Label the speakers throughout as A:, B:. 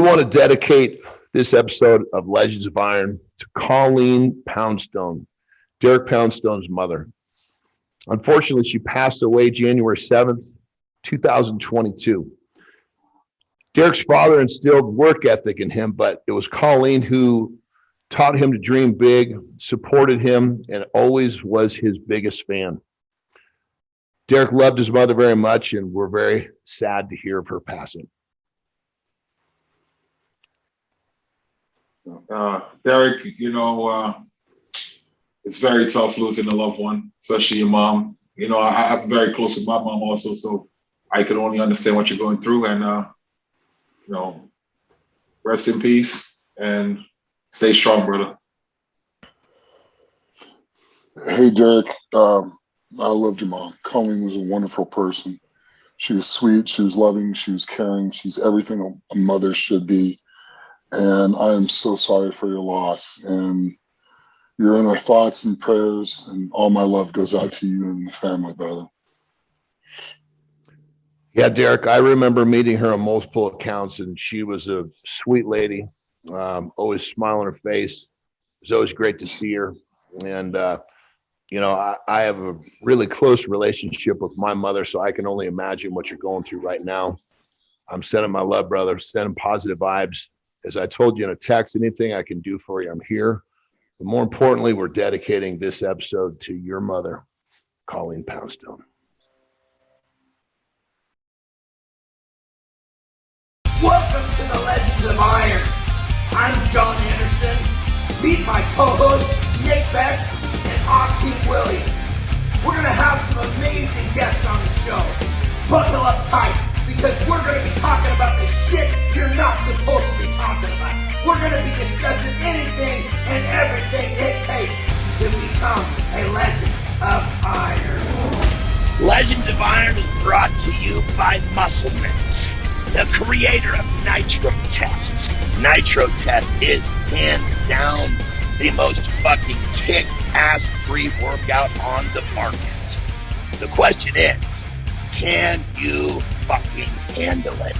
A: We want to dedicate this episode of Legends of Iron to Coleen Poundstone, Derek Poundstone's mother. Unfortunately, she passed away January 7th, 2022. Derek's father instilled work ethic in him, but it was Coleen who taught him to dream big, supported him, and always was his biggest fan. Derek loved his mother very much, and we're very sad to hear of her passing.
B: Derek, it's very tough losing a loved one, especially your mom. I'm very close with my mom also, so I can only understand what you're going through. And, rest in peace and stay strong, brother.
C: Hey, Derek. I loved your mom. Coleen was a wonderful person. She was sweet. She was loving. She was caring. She's everything a mother should be. And I am so sorry for your loss. And you're in our thoughts and prayers, and all my love goes out to you and the family, brother.
A: Yeah, Derek, I remember meeting her on multiple accounts, and she was a sweet lady, always smile on her face. It was always great to see her. And, I have a really close relationship with my mother, so I can only imagine what you're going through right now. I'm sending my love, brother, sending positive vibes. As I told you in a text, anything I can do for you, I'm here. But more importantly, we're dedicating this episode to your mother, Coleen Poundstone.
D: Welcome to the Legends of Iron. I'm John Anderson. Meet my co-hosts, Nick Best and Akeem Williams. We're going to have some amazing guests on the show. Buckle up tight, because we're going to be talking about the shit you're not supposed to be talking about. We're going to be discussing anything and everything it takes to become a Legend of Iron.
E: Legends of Iron is brought to you by Musclemen's, the creator of Nitro Test. Nitro Test is hands down the most fucking kick-ass pre-workout on the market. The question is, can you fucking handle it?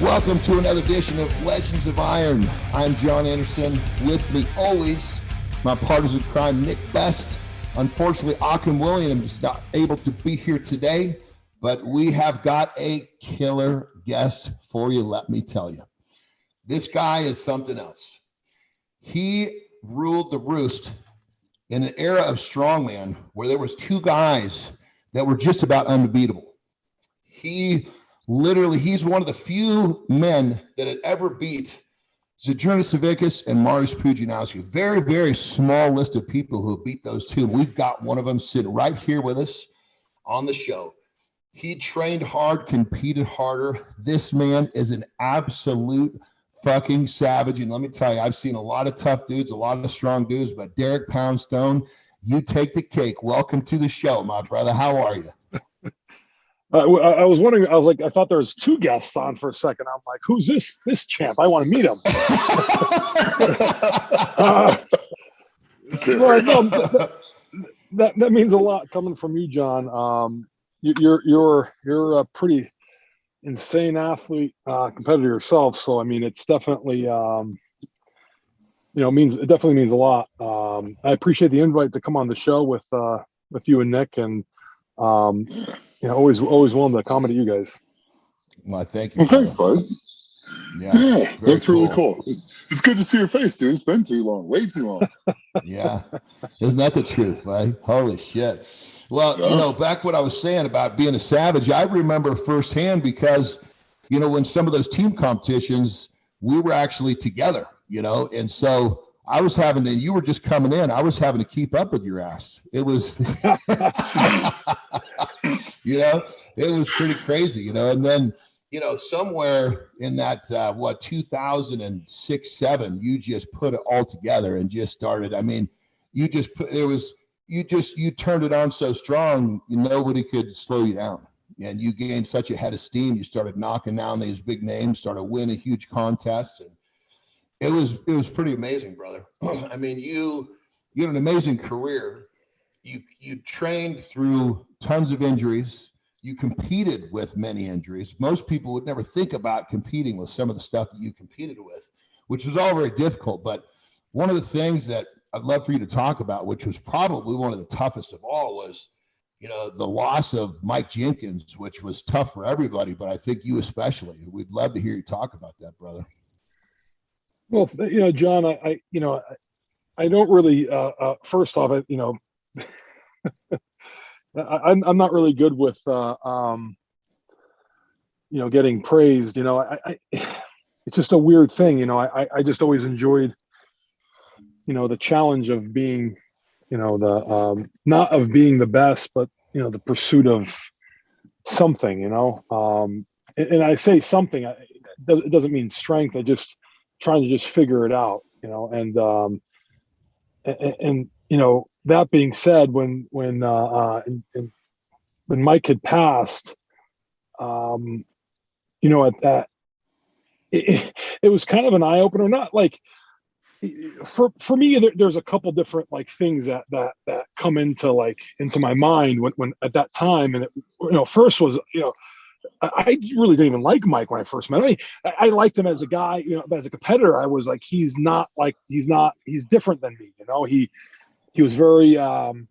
A: Welcome to another edition of Legends of Iron. I'm John Anderson. With me always, my partners in crime, Nick Best. Unfortunately, Akeem Williams is not able to be here today, but we have got a killer guest for you, let me tell you. This guy is something else. He ruled the roost in an era of strongman where there was two guys that were just about unbeatable. He's one of the few men that had ever beat Zydrunas Savickas and Mariusz Pudzianowski. Very, very small list of people who beat those two. And we've got one of them sitting right here with us on the show. He trained hard, competed harder. This man is an absolute fucking savage. And let me tell you, I've seen a lot of tough dudes, a lot of strong dudes, but Derek Poundstone, you take the cake. Welcome to the show, my brother. How are you?
F: I was wondering, I thought there was two guests on for a second. I'm like, who's this champ? I want to meet him. That means a lot coming from you, John. You're a pretty insane athlete, competitor yourself. So, I mean, it's definitely, it definitely means a lot. I appreciate the invite to come on the show with you and Nick, and always willing to accommodate you guys.
A: Well, thank you.
C: Well, thanks, bud.
A: Yeah,
C: that's really cool. It's good to see your face, dude. It's been too long, way too long.
A: Yeah, isn't that the truth, man? Holy shit. Well, back what I was saying about being a savage, I remember firsthand because, when some of those team competitions, we were actually together, and so I was having to, you were just coming in, I was having to keep up with your ass. It was, it was pretty crazy, and then, somewhere in that, 2006, 7, you just put it all together and just started. I mean, you turned it on so strong, nobody could slow you down. And you gained such a head of steam. You started knocking down these big names, started winning huge contests. And it was pretty amazing, brother. I mean, you had an amazing career. You trained through tons of injuries. you competed with many injuries. Most people would never think about competing with some of the stuff that you competed with, which was all very difficult. But one of the things that I'd love for you to talk about, which was probably one of the toughest of all, was, you know, the loss of Mike Jenkins, which was tough for everybody, but I think you especially. We'd love to hear you talk about that, brother.
F: Well, you know, John, I don't really, first off, you know, I'm not really good with, you know, getting praised. You know, it's just a weird thing. You know, I just always enjoyed, you know, the challenge of being, you know, the not of being the best, but, you know, the pursuit of something. You know, and I say something. It doesn't mean strength. I just trying to just figure it out. You know, and you know, that being said, when Mike had passed, you know, at that, it was kind of an eye opener. Not like for me, there's a couple different like things that come into my mind when at that time, and it, you know, first was, you know, I really didn't even like Mike when I first met him. I mean, I liked him as a guy, you know, but as a competitor, I was like, he's different than me. You know, he was very, you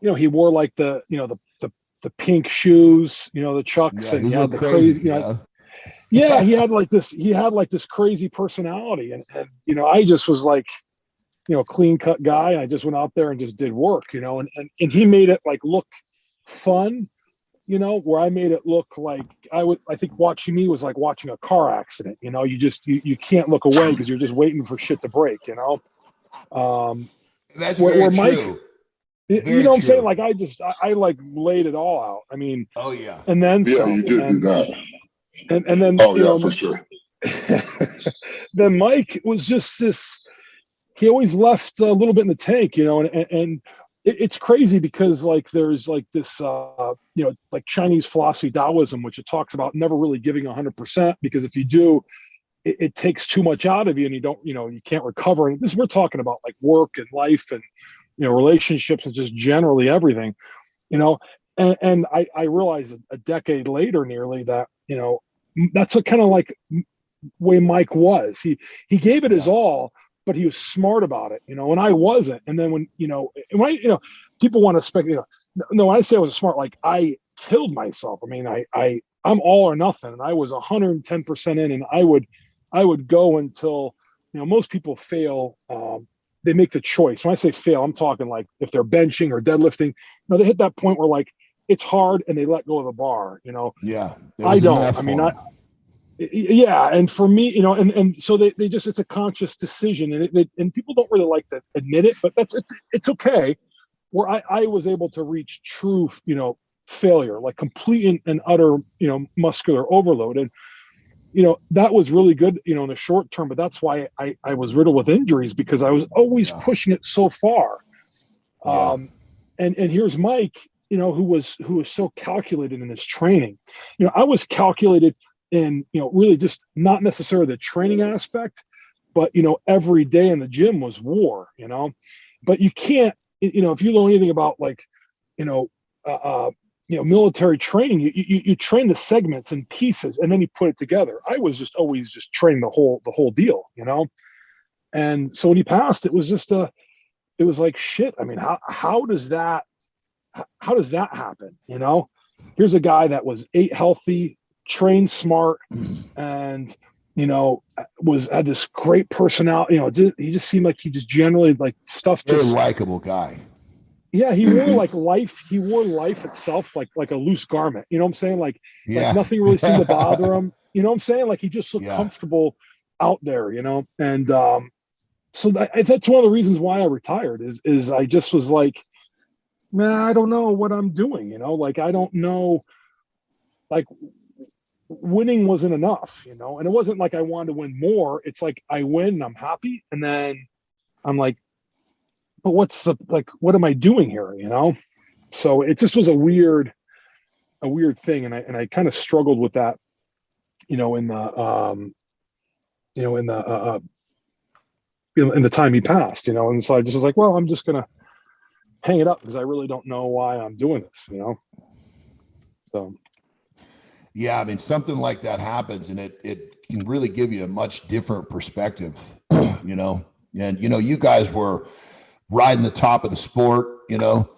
F: know, he wore like the pink shoes, you know, the Chucks, and he had the crazy, you know, yeah, he had like this crazy personality. And, you know, I just was like, you know, clean cut guy. I just went out there and just did work, you know, and he made it like look fun, you know, where I made it look like I think watching me was like watching a car accident. You know, you can't look away because you're just waiting for shit to break, you know?
A: That's where Mike, true.
F: You know what I'm saying? Like, I like laid it all out. I mean,
A: oh yeah.
F: And then,
C: yeah, you did do that.
F: And then,
C: oh yeah,
F: know,
C: for sure.
F: Then Mike was just this, he always left a little bit in the tank, you know, and it's crazy because like, there's like this, you know, like Chinese philosophy, Taoism, which it talks about never really giving 100%, because if you do, it takes too much out of you and you don't, you know, you can't recover. And this, we're talking about like work and life and, you know, relationships and just generally everything, you know, and I realized a decade later nearly that, you know, that's a kind of like way Mike was. He gave it his all, but he was smart about it, you know, and I wasn't. And then when people want to speculate, you know, no, when I say I was smart, like I killed myself. I mean, I'm all or nothing, and I was 110% in, and I would go until, you know, most people fail. They make the choice. When I say fail, I'm talking like if they're benching or deadlifting, you know, they hit that point where like it's hard and they let go of the bar, you know.
A: Yeah.
F: I don't. I mean, yeah. And for me, you know, and so they just, it's a conscious decision, and people don't really like to admit it, but it's okay. Where I was able to reach true, you know, failure, like complete and utter, you know, muscular overload. And, you know, that was really good, you know, in the short term, but that's why I was riddled with injuries, because I was always pushing it so far. And here's Mike, you know, who was so calculated in his training. You know, I was calculated in, you know, really just not necessarily the training aspect, but, you know, every day in the gym was war, you know. But you can't, you know, if you know anything about like, you know, military training, you train the segments and pieces, and then you put it together. I was just always just training the whole deal, you know. And so when he passed, it was just it was like shit. I mean, how does that happen? You know, here's a guy that was ate healthy, trained smart, and, you know, had this great personality. You know, he just seemed like he just generally like stuff.
A: Very likable guy.
F: Yeah, he wore like life. He wore life itself like a loose garment. You know what I'm saying? Like nothing really seemed to bother him. You know what I'm saying? Like he just looked comfortable out there. You know, and so that's one of the reasons why I retired. Is I just was like, man, I don't know what I'm doing. You know, like I don't know. Like winning wasn't enough. You know, and it wasn't like I wanted to win more. It's like I win, and I'm happy, and then I'm like, but what am I doing here? You know? So it just was a weird thing. And I kind of struggled with that, you know, in the time he passed, you know? And so I just was like, well, I'm just going to hang it up because I really don't know why I'm doing this, you know? So.
A: Yeah, I mean, something like that happens, and it can really give you a much different perspective, you know. And you guys were riding the top of the sport, you know.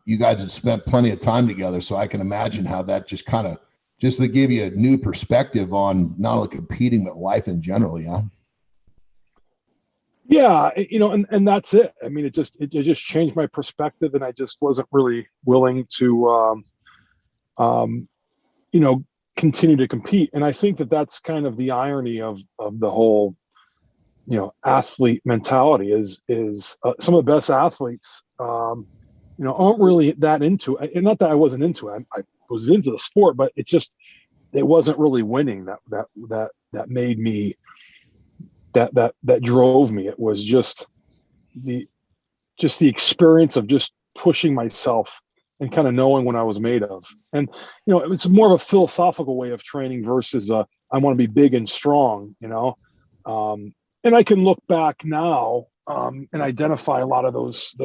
A: You guys had spent plenty of time together, so I can imagine how that just to give you a new perspective on not only competing but life in general. Yeah.
F: Yeah, and that's it. I mean, it just changed my perspective, and I just wasn't really willing to, continue to compete. And I think that that's kind of the irony of the whole, athlete mentality is some of the best athletes, aren't really that into it. And not that I wasn't into it. I was into the sport, but it wasn't really winning that made me, that drove me. It was just the experience of just pushing myself and kind of knowing what I was made of. And, it was more of a philosophical way of training versus I want to be big and strong, and I can look back now and identify a lot of those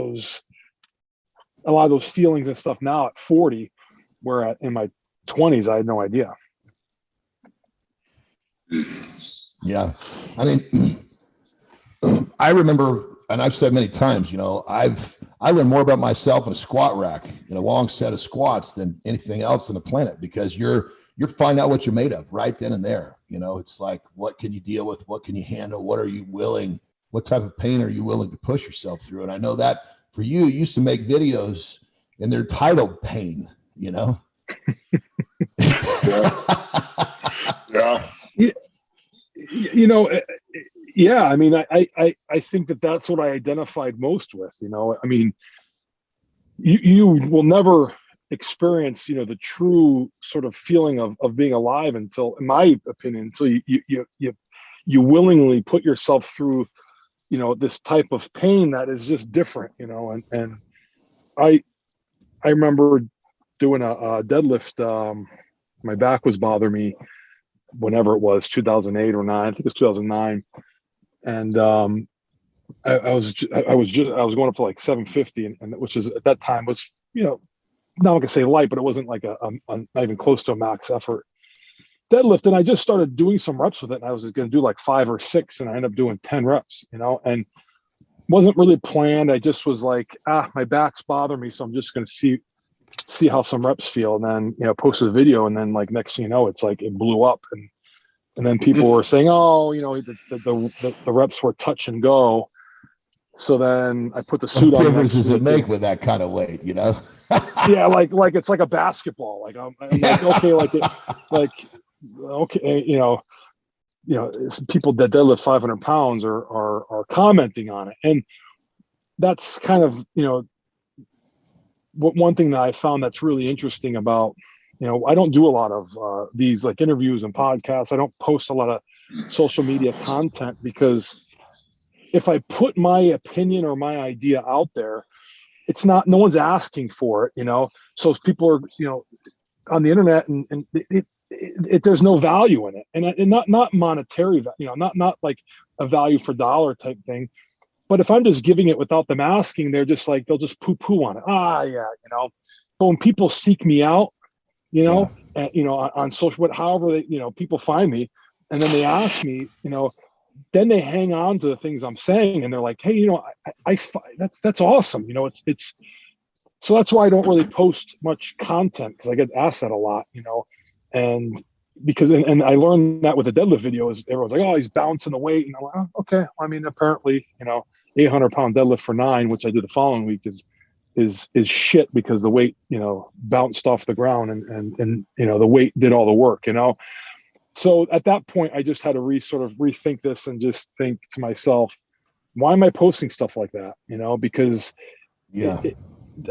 F: feelings and stuff now at 40, where in my 20s, I had no idea.
A: Yeah. I mean, I remember, and I've said many times, I learned more about myself in a squat rack, in a long set of squats, than anything else on the planet, because you're finding out what you're made of right then and there. It's like, what can you deal with? What can you handle? What are you willing? What type of pain are you willing to push yourself through? And I know that for you used to make videos and they're titled Pain,
C: Yeah.
F: Yeah. I mean, I think that's what I identified most with, I mean, you will never experience, the true sort of feeling of being alive until, in my opinion, until you willingly put yourself through, this type of pain that is just different, and I remember doing a deadlift. My back was bothering me whenever it was, 2008 or 9, I think it was 2009. And I was going up to like 750, and which is at that time was, not like I say light, but it wasn't like a not even close to a max effort deadlift. And I just started doing some reps with it, and I was going to do like 5 or 6, and I ended up doing 10 reps, and wasn't really planned. I just was like, my back's bothering me, so I'm just going to see how some reps feel, and then posted a video, and then like next thing you know, it's like it blew up, and then people were saying, oh, the reps were touch and go. So then I put the suit on.
A: What difference does it make with that kind of weight,
F: Yeah, like it's like a basketball. Like I'm like, okay, okay, people that deadlift 500 pounds are commenting on it, and that's kind of one thing that I found that's really interesting about, I don't do a lot of these like interviews and podcasts. I don't post a lot of social media content, because if I put my opinion or my idea out there, it's not, no one's asking for it, so if people are, on the internet, and there's no value in it, and not monetary, not like a value for dollar type thing. But if I'm just giving it without them asking, they're just like, they'll just poo-poo on it. Yeah. But when people seek me out, on social, however they, people find me, and then they ask me, then they hang on to the things I'm saying, and they're like, hey, that's awesome. It's so that's why I don't really post much content, because I get asked that a lot, and because, and I learned that with the deadlift videos, everyone's like, oh, he's bouncing the weight. And I'm like, oh, okay. I mean, apparently, 800-pound deadlift for 9, which I did the following week, is shit, because the weight, bounced off the ground, and the weight did all the work, So at that point, I just had to rethink this, and just think to myself, why am I posting stuff like that? Because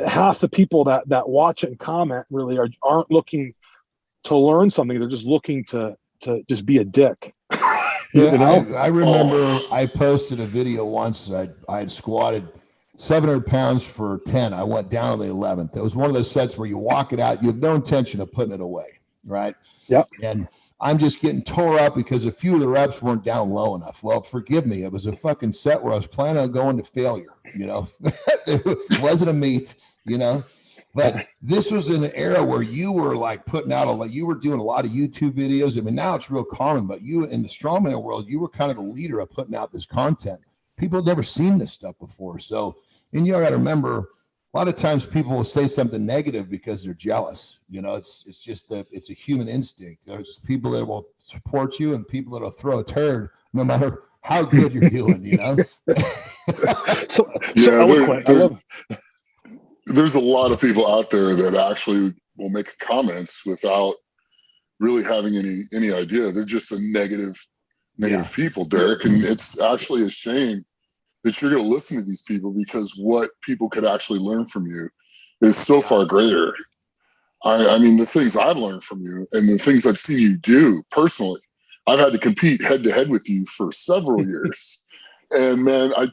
F: half the people that watch it and comment really aren't looking to learn something. They're just looking to just be a dick.
A: I remember I posted a video once. I had squatted 700 pounds for 10. I went down on the 11th. It was one of those sets where you walk it out. You have no intention of putting it away, right?
F: Yep.
A: And I'm just getting tore up because a few of the reps weren't down low enough. Well, forgive me. It was a fucking set where I was planning on going to failure, It wasn't a meet, But this was in an era where you were like putting out you were doing a lot of YouTube videos. I mean, now it's real common, but you in the strongman world, you were kind of the leader of putting out this content. People had never seen this stuff before. So, and you got to remember, a lot of times people will say something negative because they're jealous. You know, it's just it's a human instinct. There's people that will support you and people that will throw a turd no matter how good you're doing, you know?
F: so eloquent. I love.
C: There's a lot of people out there that actually will make comments without really having any idea. They're just a negative people, Derek. And it's actually a shame that you're going to listen to these people, because what people could actually learn from you is so far greater. I mean, the things I've learned from you and the things I've seen you do personally, I've had to compete head to head with you for several years. And man, I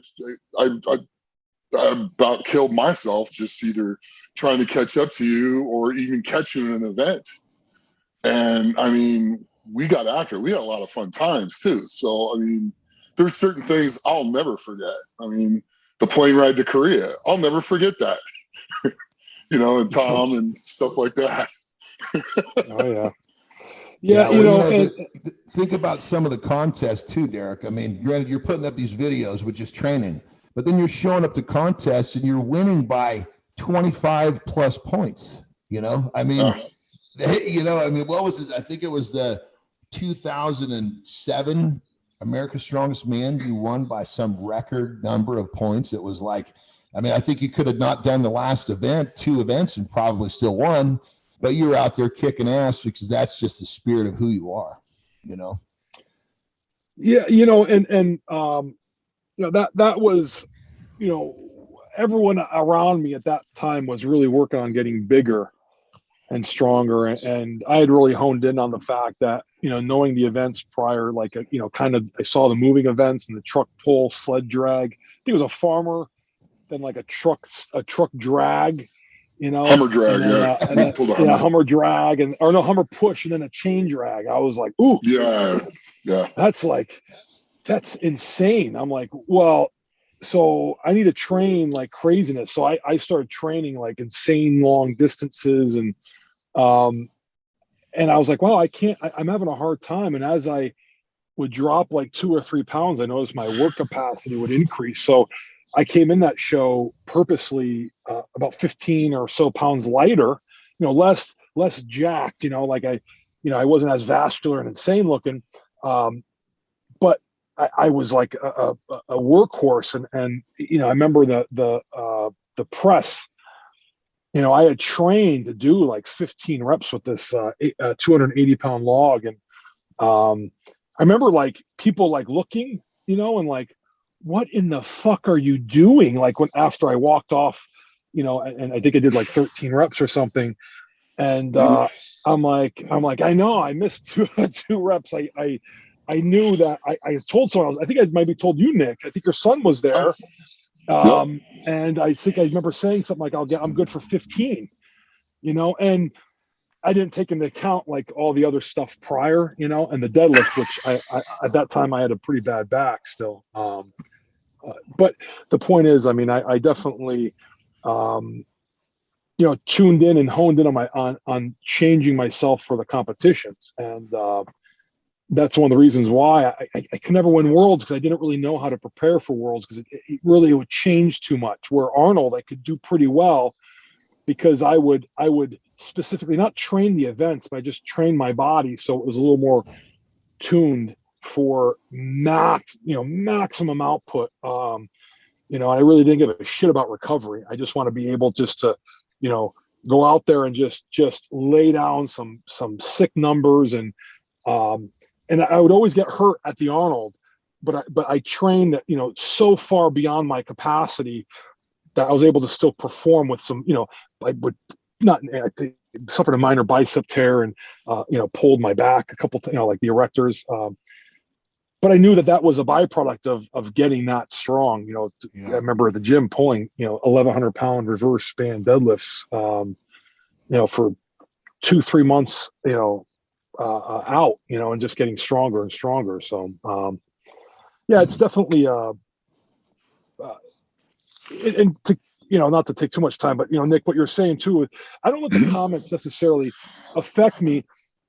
C: about killed myself just either trying to catch up to you or even catch you in an event. And I mean, we got after it. We had a lot of fun times too. So, I mean, there's certain things I'll never forget. I mean, the plane ride to Korea, I'll never forget that. You know, and Tom and stuff like that.
F: Oh yeah. Yeah, you know,
A: think about some of the contests too, Derek. I mean, granted, you're putting up these videos, which is training, but then you're showing up to contests and you're winning by 25 plus points. You know, I mean, what was it? I think it was the 2007 America's Strongest Man. You won by some record number of points. It was like, I mean, I think you could have not done the last event, 2 events, and probably still won. But you were out there kicking ass because that's just the spirit of who you are, you know?
F: Yeah, you know, and you know, that was, you know, everyone around me at that time was really working on getting bigger and stronger. And I had really honed in on the fact that, you know, knowing the events prior, like, you know, kind of, I saw the moving events and the truck pull, sled drag. I think it was a farmer, then like a truck drag, you know,
C: Hummer drag,
F: and then, Hummer drag, Hummer push, and then a chain drag. I was like, ooh,
C: yeah,
F: that's insane. I'm like, well, so I need to train like craziness. So I started training like insane long distances, and I was like, well, I'm having a hard time. And as I would drop like 2 or 3 pounds, I noticed my work capacity would increase. So I came in that show purposely about 15 or so pounds lighter, you know, less jacked, you know, like I wasn't as vascular and insane looking, but I was like a workhorse, and you know, I remember the press. You know, I had trained to do like 15 reps with this 280 pound log, and I remember like people like looking, you know, and like, what in the fuck are you doing? Like after I walked off, you know, and I think I did like 13 reps or something. And I'm like, I know I missed two reps. I knew that I told someone else, I think I maybe told you, Nick, I think your son was there. And I think I remember saying something like, I'm good for 15, you know, and I didn't take into account like all the other stuff prior, you know, and the deadlift, which I at that time I had a pretty bad back still. But the point is, I mean, I definitely, you know, tuned in and honed in on changing myself for the competitions. And that's one of the reasons why I could never win worlds, because I didn't really know how to prepare for worlds, because it really would change too much. Where Arnold, I could do pretty well because I would specifically not train the events, but I just train my body. So it was a little more tuned for maximum output. You know, I really didn't give a shit about recovery. I just want to be able just to, you know, go out there and just lay down some sick numbers. And I would always get hurt at the Arnold, but I trained, you know, so far beyond my capacity that I was able to still perform with some, you know, I suffered a minor bicep tear and, you know, pulled my back a couple, you know, like the erectors. But I knew that was a byproduct of getting that strong. You know, I remember at the gym pulling, you know, 1,100 pound reverse span deadlifts, you know, for 2-3 months, you know, out, you know, and just getting stronger and stronger. So, yeah, it's definitely, and to, you not to take too much time, but Nick, what you're saying too, I don't let the comments necessarily affect me.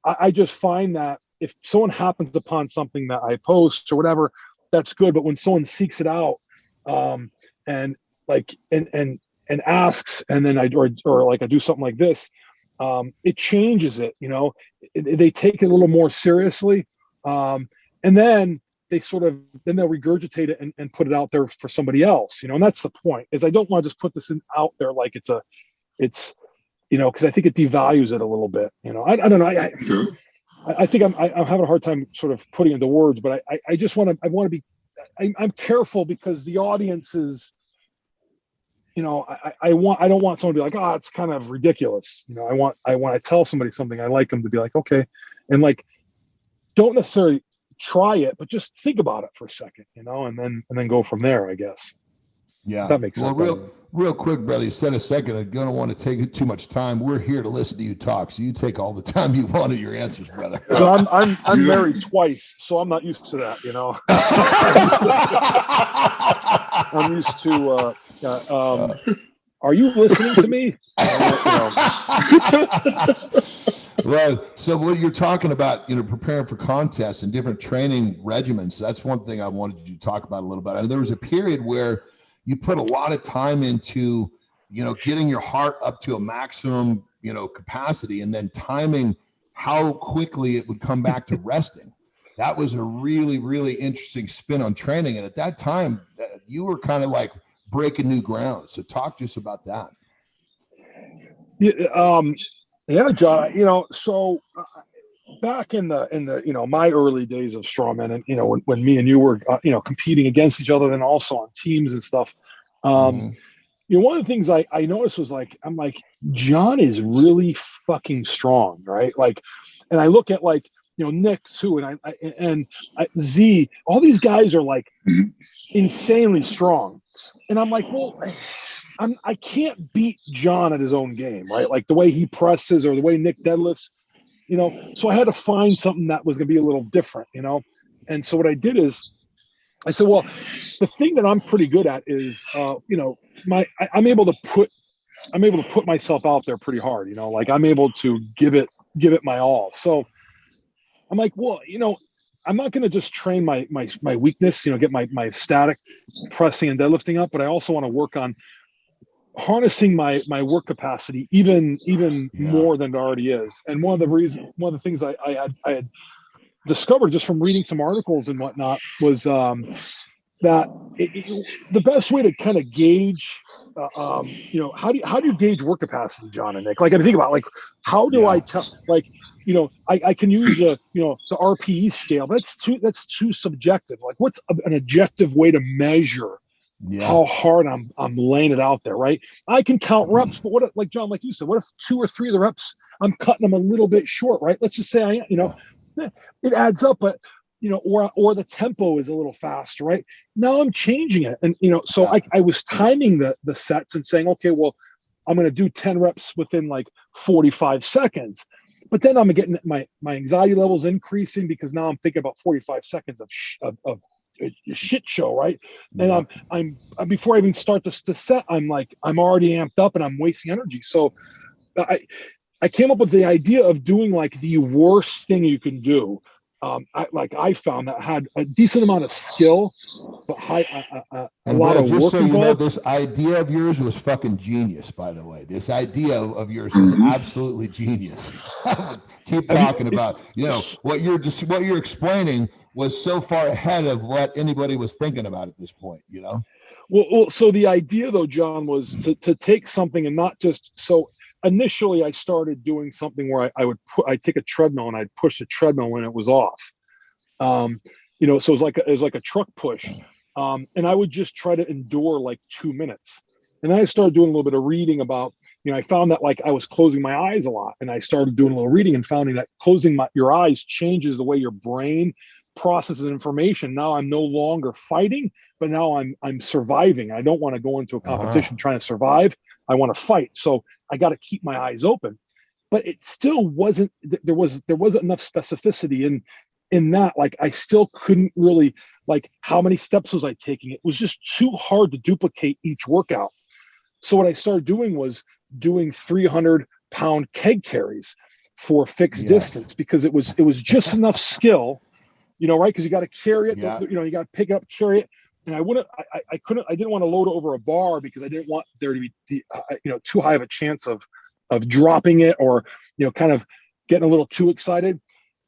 F: I just find that if someone happens upon something that I post or whatever, that's good. But when someone seeks it out, and asks, and then I do something like this, it changes it. They take it a little more seriously, and then they'll regurgitate it and put it out there for somebody else. And that's the point. Is I don't want to just put this out there like it's because I think it devalues it a little bit. I don't know. I think I'm having a hard time sort of putting into words, but I just want to be. I'm careful because the audience is, I don't want someone to be like, oh, it's kind of ridiculous. I want to tell somebody something, I like them to be like, okay. And don't necessarily try it, but just think about it for a second, and then go from there, I guess.
A: Yeah.
F: That makes sense.
A: Real quick, brother, you said a second, I'm going to want to take too much time. We're here to listen to you talk. So you take all the time you want to your answers, brother.
F: So I'm married twice, so I'm not used to that, I'm used to, are you listening to me?
A: Well, so what you're talking about, preparing for contests and different training regimens, that's one thing I wanted you to talk about a little bit. And there was a period where you put a lot of time into, getting your heart up to a maximum, capacity, and then timing how quickly it would come back to resting. That was a really, really interesting spin on training. And at that time, you were kind of like breaking new ground. So talk to us about that.
F: Yeah, John, so back in the my early days of strongman, and when me and you were competing against each other, and also on teams and stuff, one of the things I noticed was I'm like, John is really fucking strong, right? And I look at Nick too, and Z, all these guys are insanely strong, and I'm like, well, I can't beat John at his own game, right? Like the way he presses or the way Nick deadlifts, so I had to find something that was going to be a little different, And so what I did is I said, well, the thing that I'm pretty good at is, I'm able to put myself out there pretty hard, I'm able to give it my all. So I'm like, well, I'm not going to just train my weakness, get my static pressing and deadlifting up, but I also want to work on harnessing my work capacity even more than it already is. And one of the things I had discovered just from reading some articles and whatnot was that the best way to kind of gauge how do you gauge work capacity, John and Nick? I think about how do I tell I can use the RPE scale. That's too subjective. What's an objective way to measure how hard I'm laying it out there, right? I can count reps, but what if, John, like you said, what if 2 or 3 of the reps I'm cutting them a little bit short, right? Let's just say it adds up, but or the tempo is a little faster, right? Now I'm changing it, and so I was timing the sets and saying, okay, well, I'm going to do 10 reps within 45 seconds. But then I'm getting my anxiety levels increasing because now I'm thinking about 45 seconds of a shit show, right? And I'm before I even start the set, I'm already amped up and I'm wasting energy. So I came up with the idea of doing the worst thing you can do. I found that had a decent amount of skill, but a lot of work involved.
A: This idea of yours was fucking genius, by the way. This idea of yours was absolutely genius. Keep talking about, what you're explaining was so far ahead of what anybody was thinking about at this point,
F: Well, so the idea though, John, was to take something and not just so. Initially, I started doing something where I'd take a treadmill and I'd push the treadmill when it was off. So it was like a truck push, and I would just try to endure 2 minutes. And then I started doing a little bit of reading about, I found that I was closing my eyes a lot, and I started doing a little reading and finding that closing your eyes changes the way your brain processes information. Now I'm no longer fighting, but now I'm surviving. I don't want to go into a competition trying to survive. I want to fight. So I got to keep my eyes open. But it still wasn't, there wasn't enough specificity in that. I still couldn't really, how many steps was I taking? It was just too hard to duplicate each workout. So what I started doing was doing 300-pound keg carries for fixed distance, because it was just enough skill, right? Because you got to carry it, you got to pick it up, carry it. And I didn't want to load it over a bar, because I didn't want there to be, too high of a chance of dropping it, or, kind of getting a little too excited.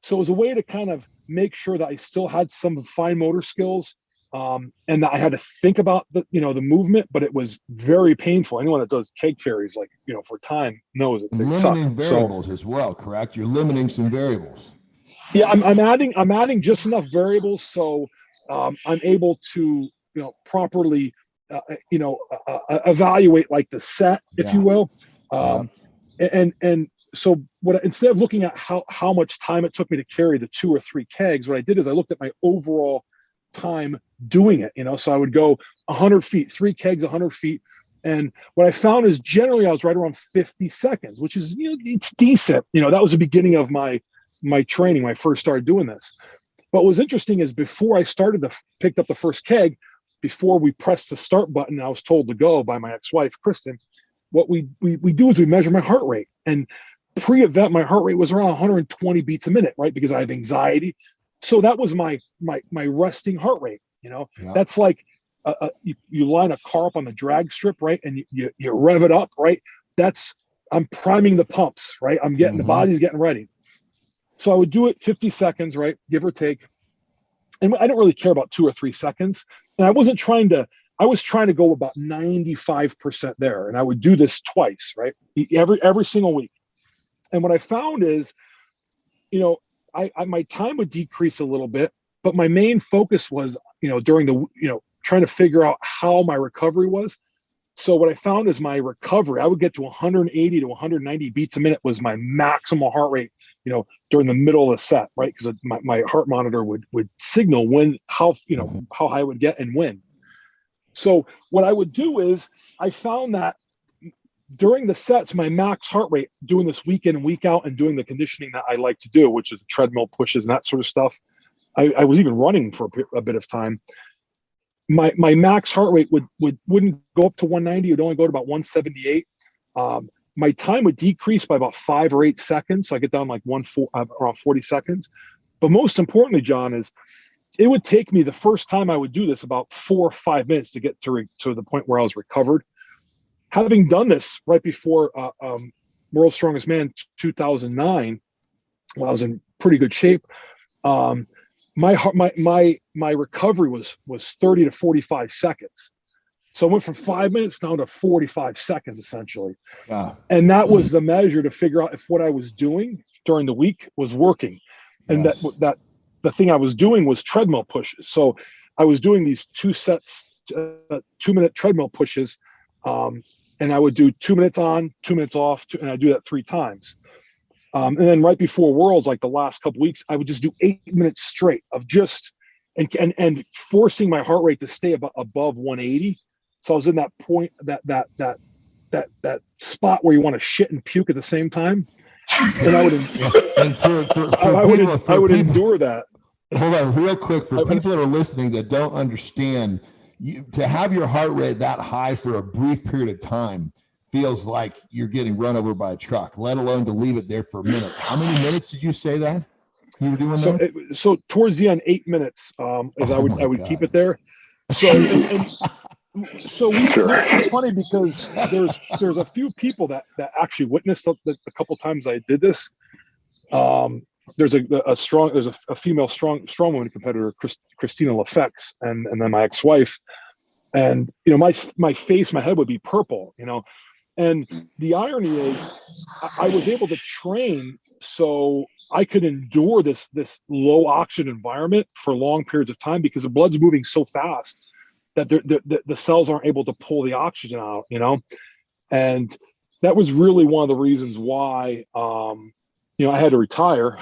F: So it was a way to kind of make sure that I still had some fine motor skills, and that I had to think about the movement, but it was very painful. Anyone that does keg carries, for time, knows it.
A: Limiting variables as well, correct? You're limiting some variables.
F: Yeah, I'm adding just enough variables so I'm able to properly evaluate like the set, if you will, and so instead of looking at how much time it took me to carry the 2 or 3 kegs, what I did is I looked at my overall time doing it. So I would go 100 feet, 3 kegs, 100 feet. And what I found is generally I was right around 50 seconds, which is, it's decent. That was the beginning of my training when I first started doing this. But what was interesting is before I picked up the first keg, before we pressed the start button, I was told to go by my ex-wife, Kristen. What we do is we measure my heart rate. And pre-event, my heart rate was around 120 beats a minute, right? Because I have anxiety. So that was my resting heart rate. That's like you line a car up on the drag strip, right? And you rev it up, right? I'm priming the pumps, right? I'm getting the body's getting ready. So I would do it 50 seconds, right? Give or take. And I don't really care about 2 or 3 seconds. And I was trying to go about 95% there. And I would do this twice, right? Every single week. And what I found is, my time would decrease a little bit, but my main focus was, during the, trying to figure out how my recovery was. So what I found is my recovery, I would get to 180 to 190 beats a minute was my maximal heart rate, during the middle of the set, right? Because my heart monitor would signal how high I would get and when. So what I would do is I found that during the sets, my max heart rate, doing this week in and week out and doing the conditioning that I like to do, which is treadmill pushes and that sort of stuff. I was even running for a bit of time. My max heart rate wouldn't go up to 190. It would only go to about 178. My time would decrease by about 5 or 8 seconds. So I get down like around 40 seconds. But most importantly, John, is it would take me the first time I would do this about 4 or 5 minutes to get to the point where I was recovered. Having done this right before World's Strongest Man 2009, when I was in pretty good shape, my recovery was 30 to 45 seconds. So I went from 5 minutes down to 45 seconds, essentially. Yeah. And that was the measure to figure out if what I was doing during the week was working. And that the thing I was doing was treadmill pushes. So I was doing these 2 sets, 2-minute treadmill pushes. And I would do 2 minutes on, 2 minutes off, and I do that 3 times. And then right before Worlds, like the last couple weeks, I would just do 8 minutes straight of just and forcing my heart rate to stay above 180. So I was in that point, that spot where you want to shit and puke at the same time. And I would endure that.
A: Hold on, real quick, for people that are listening that don't understand, to have your heart rate that high for a brief period of time feels like you're getting run over by a truck, let alone to leave it there for minutes. How many minutes did you say that you were doing that?
F: So towards the end, 8 minutes, as I would keep it there. So it's funny because there's a few people that actually witnessed a couple times I did this. There's a female strongwoman competitor, Christina Lefex, and then my ex-wife, and my face, my head would be purple, and the irony is I was able to train so I could endure this low oxygen environment for long periods of time because the blood's moving so fast that the cells aren't able to pull the oxygen out, and that was really one of the reasons why I had to retire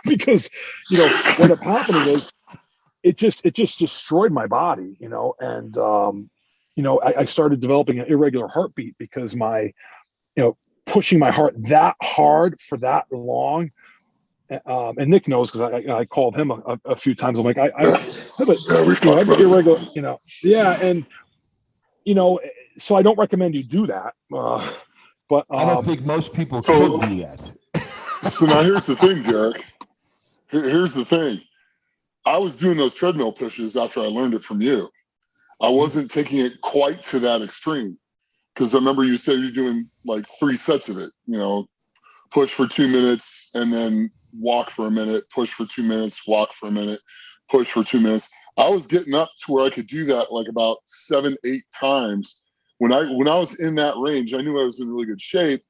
F: because what ended up happening is it just destroyed my body, and I started developing an irregular heartbeat because my pushing my heart that hard for that long. And Nick knows because I called him a few times. I'm like, I have an irregular, and so I don't recommend you do that. But
A: I don't think most people
C: So-
A: could do that.
C: So now here's the thing, Derek. Here's the thing. I was doing those treadmill pushes after I learned it from you. I wasn't taking it quite to that extreme, because I remember you said you're doing like 3 sets of it, push for 2 minutes and then walk for a minute, push for 2 minutes, walk for a minute, push for 2 minutes. I was getting up to where I could do that like about 7, 8 times. When I was in that range, I knew I was in really good shape,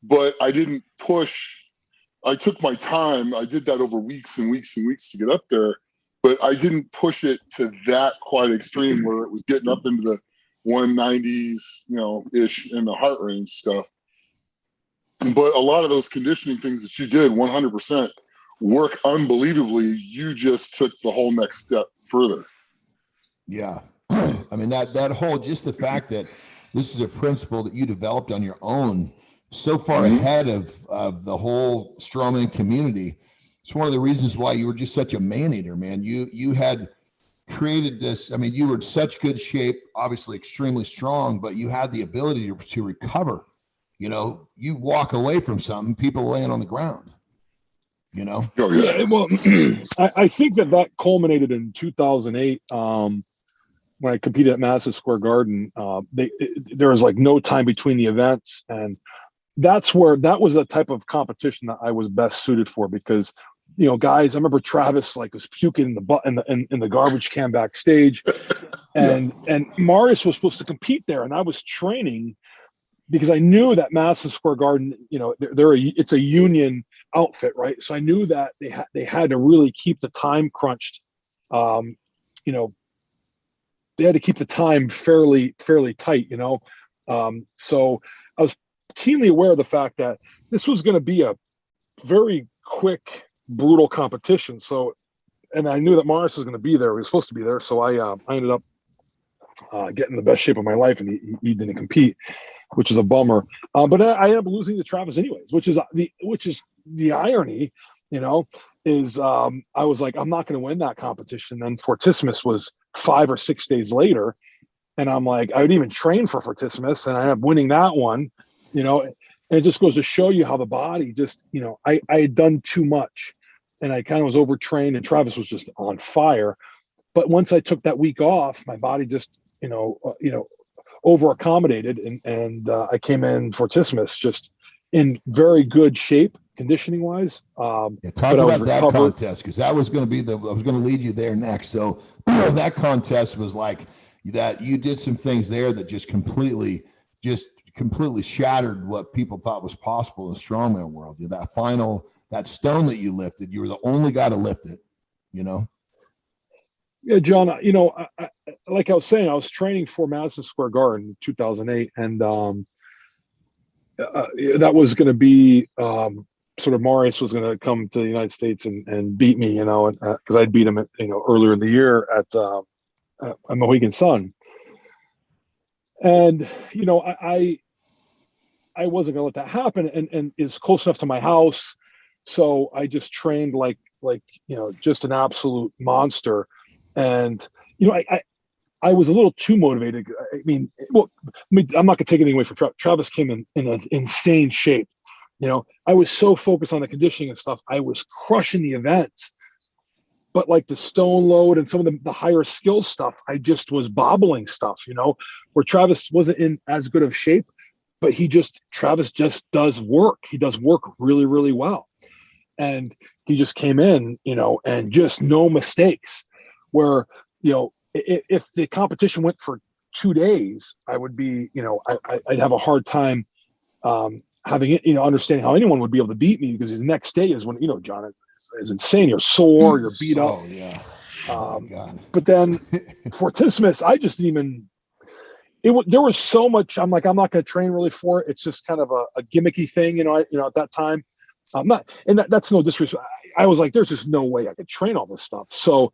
C: but I didn't push. I took my time. I did that over weeks and weeks and weeks to get up there, but I didn't push it to that quite extreme where it was getting up into the 190s, ish in the heart range stuff. But a lot of those conditioning things that you did 100% work unbelievably. You just took the whole next step further.
A: Yeah. I mean, that whole, just the fact that this is a principle that you developed on your own so far ahead of the whole strongman community. It's one of the reasons why you were just such a man eater, man. You had created this. I mean, you were in such good shape, obviously extremely strong, but you had the ability to recover. You walk away from something, people laying on the ground,
C: Oh, yeah.
F: Yeah, well, I think that culminated in 2008 when I competed at Madison Square Garden. There was like no time between the events, and that was the type of competition that I was best suited for, because guys, I remember Travis was puking in the butt in the garbage can backstage, and Marius was supposed to compete there, and I was training because I knew that Madison Square Garden, it's a union outfit, right? So I knew that they had to really keep the time crunched. They had to keep the time fairly tight, so I was keenly aware of the fact that this was going to be a very quick, brutal competition. So, and I knew that Morris was going to be there. He was supposed to be there. So I ended up getting the best shape of my life, and he didn't compete, which is a bummer. But I ended up losing to Travis anyways, which is the irony, is I was like, I'm not going to win that competition. Then Fortissimus was 5 or 6 days later. And I'm like, I would even train for Fortissimus, and I ended up winning that one, and it just goes to show you how the body just, I had done too much, and I kind of was overtrained, and Travis was just on fire. But once I took that week off, my body just, over accommodated, and I came in Fortissimus just in very good shape, conditioning wise.
A: Talk about that contest, because that was going to be I was going to lead you there next. So that contest was like that. You did some things there that just completely shattered what people thought was possible in the strongman world. That stone that you lifted, you were the only guy to lift it,
F: Yeah, John, I, like I was saying, I was training for Madison Square Garden in 2008, and that was going to be sort of Marius was going to come to the United States and beat me, because I'd beat him earlier in the year at Mohegan Sun. And, I wasn't going to let that happen, and it's close enough to my house. So I just trained like just an absolute monster. And, I was a little too motivated. I mean, I'm not going to take anything away from Travis. Travis came in an insane shape. I was so focused on the conditioning and stuff. I was crushing the events. But like the stone load and some of the higher skill stuff, I just was bobbling stuff, where Travis wasn't in as good of shape, but Travis just does work. He does work really, really well. And he just came in, and just no mistakes, where, if the competition went for 2 days, I would be, I'd have a hard time having it, understanding how anyone would be able to beat me, because the next day is when, John, is insane. You're sore, you're beat up.
A: Oh, yeah.
F: But then Fortissimus, I just didn't even, there was so much, I'm like, I'm not going to train really for it. It's just kind of a gimmicky thing, at that time. I'm not, and that's no disrespect. I was like, there's just no way I could train all this stuff. So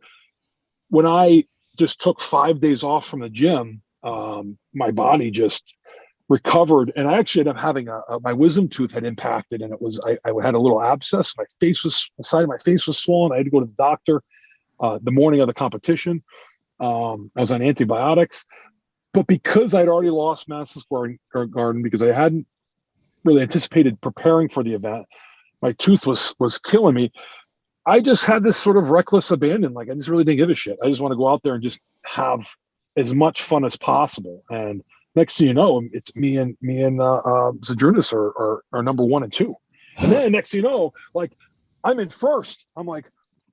F: when I just took 5 days off from the gym, my body just recovered, and I actually ended up having my wisdom tooth had impacted, and I had a little abscess. The side of my face was swollen. I had to go to the doctor the morning of the competition. I was on antibiotics, but because I'd already lost Madison Square Garden, because I hadn't really anticipated preparing for the event, my tooth was killing me. I just had this sort of reckless abandon. Like, I just really didn't give a shit. I just want to go out there and just have as much fun as possible. And next thing you know, it's me and Zadrunas are number 1 and 2. And then next thing you know, like, I'm in first. I'm like,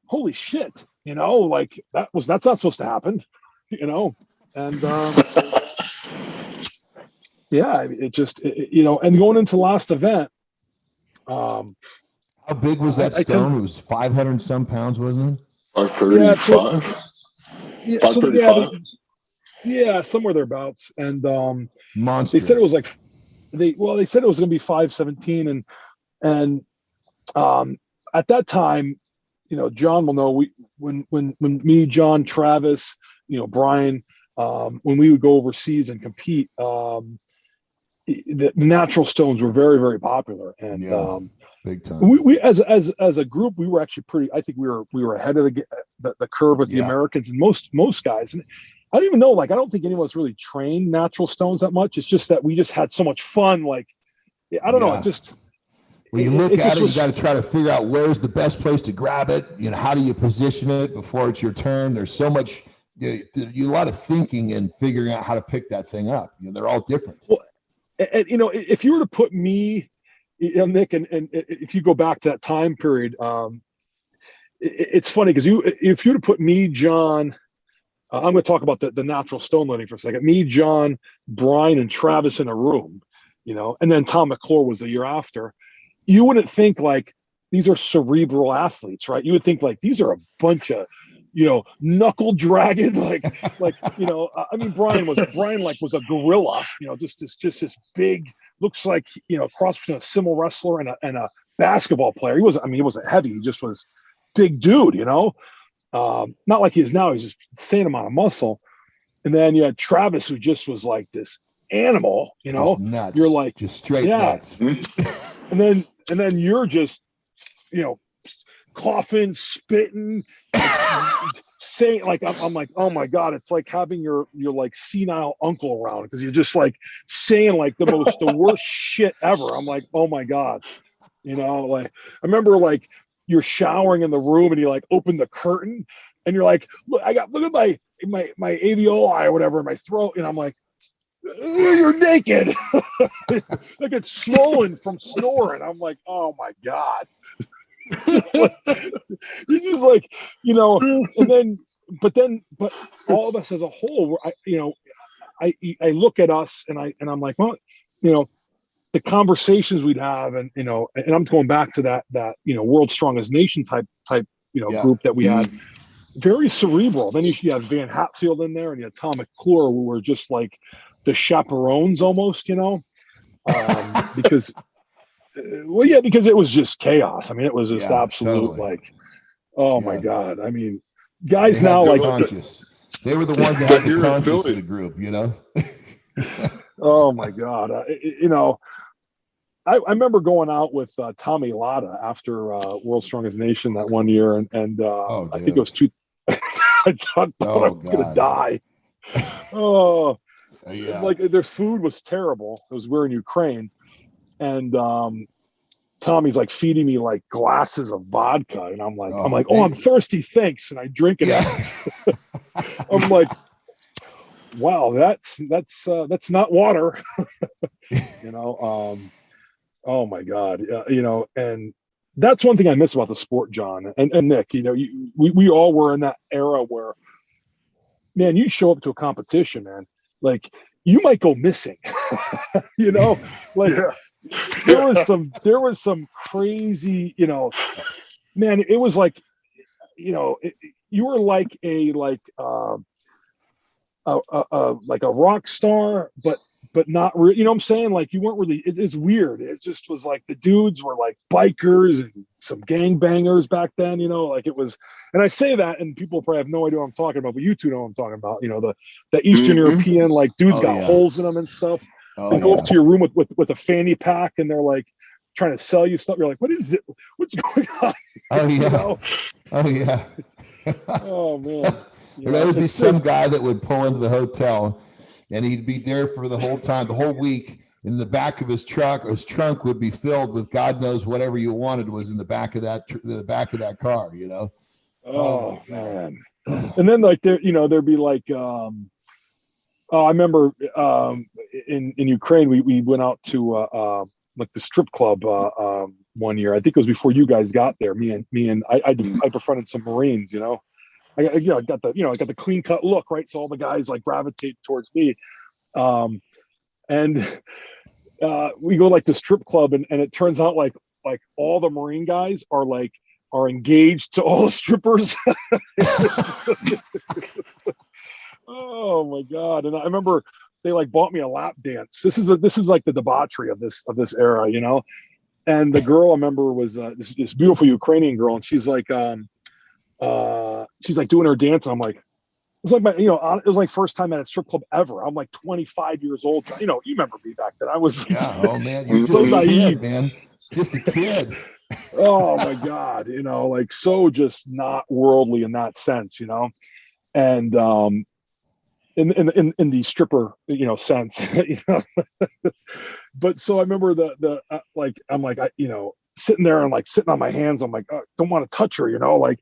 F: holy shit, like that's not supposed to happen, and yeah, and going into last event,
A: how big was that stone? It was 500 some pounds, wasn't it?
C: 535.
F: Yeah,
C: 535.
F: Yeah, somewhere thereabouts. And
A: monster.
F: They said it was like they said it was going to be 517, and at that time, John will know, when me, John, Travis, Brian, when we would go overseas and compete, the natural stones were very, very popular, and
A: big time.
F: We as a group, we were actually pretty. I think we were ahead of the curve with the Americans and most guys. And I don't even know, like, I don't think anyone's really trained natural stones that much. It's just that we just had so much fun. Like, I don't know, it just.
A: When you look at it, you got to try to figure out where's the best place to grab it. How do you position it before it's your turn? There's so much, a lot of thinking and figuring out how to pick that thing up. They're all different. Well,
F: and, if you were to put me, Nick, and if you go back to that time period, it's funny because if you were to put me, John, I'm going to talk about the natural stone learning for a second. Me, John, Brian, and Travis in a room, and then Tom McClure was the year after. You wouldn't think like these are cerebral athletes, right? You would think like these are a bunch of, knuckle dragging, like I mean, Brian was a gorilla, just this big, looks like, cross between a sumo wrestler and a basketball player. He wasn't heavy. He just was big dude, not like he is now. He's just insane amount of muscle. And then you had Travis, who just was like this animal,
A: nuts.
F: You're like,
A: just straight nuts.
F: And then you're just, coughing, spitting, saying, like, I'm like, oh my God, it's like having your like senile uncle around, because you're just like saying like the worst shit ever. I'm like, oh my God, like, I remember like you're showering in the room and you like open the curtain and you're like, look at my alveoli or whatever in my throat, and I'm like, you're naked. Like, it's swollen from snoring. I'm like, oh my God. You're just like, but all of us as a whole, I look at us and I'm like, well, the conversations we'd have, and I'm going back to that World's Strongest Nation type group that we had, very cerebral. Then you have Van Hatfield in there, and you had Tom McClure, who were just like the chaperones almost, because it was just chaos. I mean, it was just absolute, totally. Like, oh my God. I mean, guys now, like,
A: conscious. They were the ones that had the conscious of the group,
F: Oh my God. I remember going out with Tommy Latta after World's Strongest Nation that one year, and I think it was I thought I was going to die. Oh, yeah. Like, their food was terrible. It was, we're in Ukraine, and Tommy's like feeding me like glasses of vodka, and I'm like, I'm thirsty, thanks, and I drink it. Yeah. I'm like, wow, that's not water. Oh my God, and that's one thing I miss about the sport, John and Nick. We all were in that era where, man, you show up to a competition, man, like, you might go missing. Like, there was some crazy, man, it was like, you were like a rock star, but not really, you know what I'm saying? Like, you weren't really, it's weird. It just was like the dudes were like bikers and some gangbangers back then, like it was, and I say that and people probably have no idea what I'm talking about, but you two know what I'm talking about, the Eastern European, like, dudes got holes in them and stuff. They go up to your room with a fanny pack and they're like trying to sell you stuff. You're like, what is it? What's going on?
A: Oh yeah. Oh yeah.
F: Oh man.
A: There'd always be some guy that would pull into the hotel and he'd be there for the whole time, the whole week. In the back of his truck, or his trunk would be filled with God knows whatever you wanted was in the back of that car, you know.
F: Oh man. And then like there'd be like I remember in Ukraine we went out to like the strip club one year. I think it was before you guys got there. Me and I befriended some Marines, you know. I got the clean cut look, right? So all the guys like gravitate towards me. And we go like the strip club and it turns out like all the Marine guys are engaged to all the strippers. Oh my God. And I remember they like bought me a lap dance. This is like the debauchery of this era, you know? And the girl I remember was this beautiful Ukrainian girl. And she's like doing her dance. And I'm like, it was like it was like first time at a strip club ever. I'm like 25 years old. You know, you remember me back then. I was
A: oh man, you're so naive, man. Just a kid.
F: Oh my God, you know, like so just not worldly in that sense, you know. And in the stripper, you know, sense, you know. But so I remember I'm like sitting there and like sitting on my hands. I'm like, don't want to touch her, you know, like.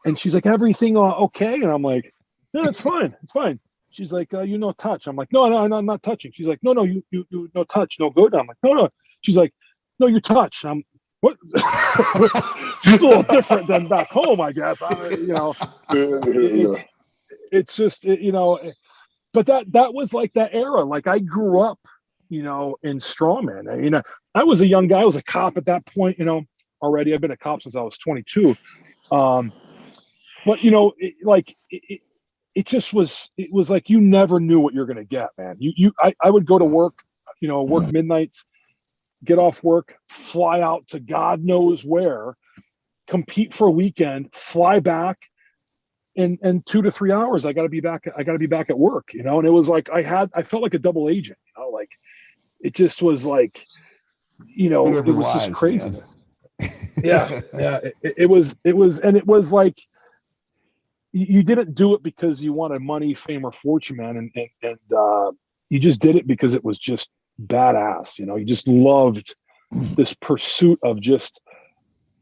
F: And she's like, everything okay? And I'm like, no, it's fine. It's fine. She's like, you no touch. I'm like, no, I'm not touching. She's like, no, you no touch, no good. I'm like, no. She's like, no, you touch. I'm what? She's a little different than back home, I guess. You know, it's just, you know, but that was like that era. Like I grew up, you know, in strongman. And, you know, I was a young guy. I was a cop at that point, you know, already. I've been a cop since I was 22. But you know, it just was. It was like you never knew what you're gonna get, man. I would go to work, you know, work midnights, get off work, fly out to God knows where, compete for a weekend, fly back, and 2 to 3 hours I got to be back at work, you know. And it was like I felt like a double agent, you know, like it just was like, you know, it was just craziness. Yeah. It was like you didn't do it because you wanted money, fame, or fortune, man, and you just did it because it was just badass, you know. You just loved this pursuit of just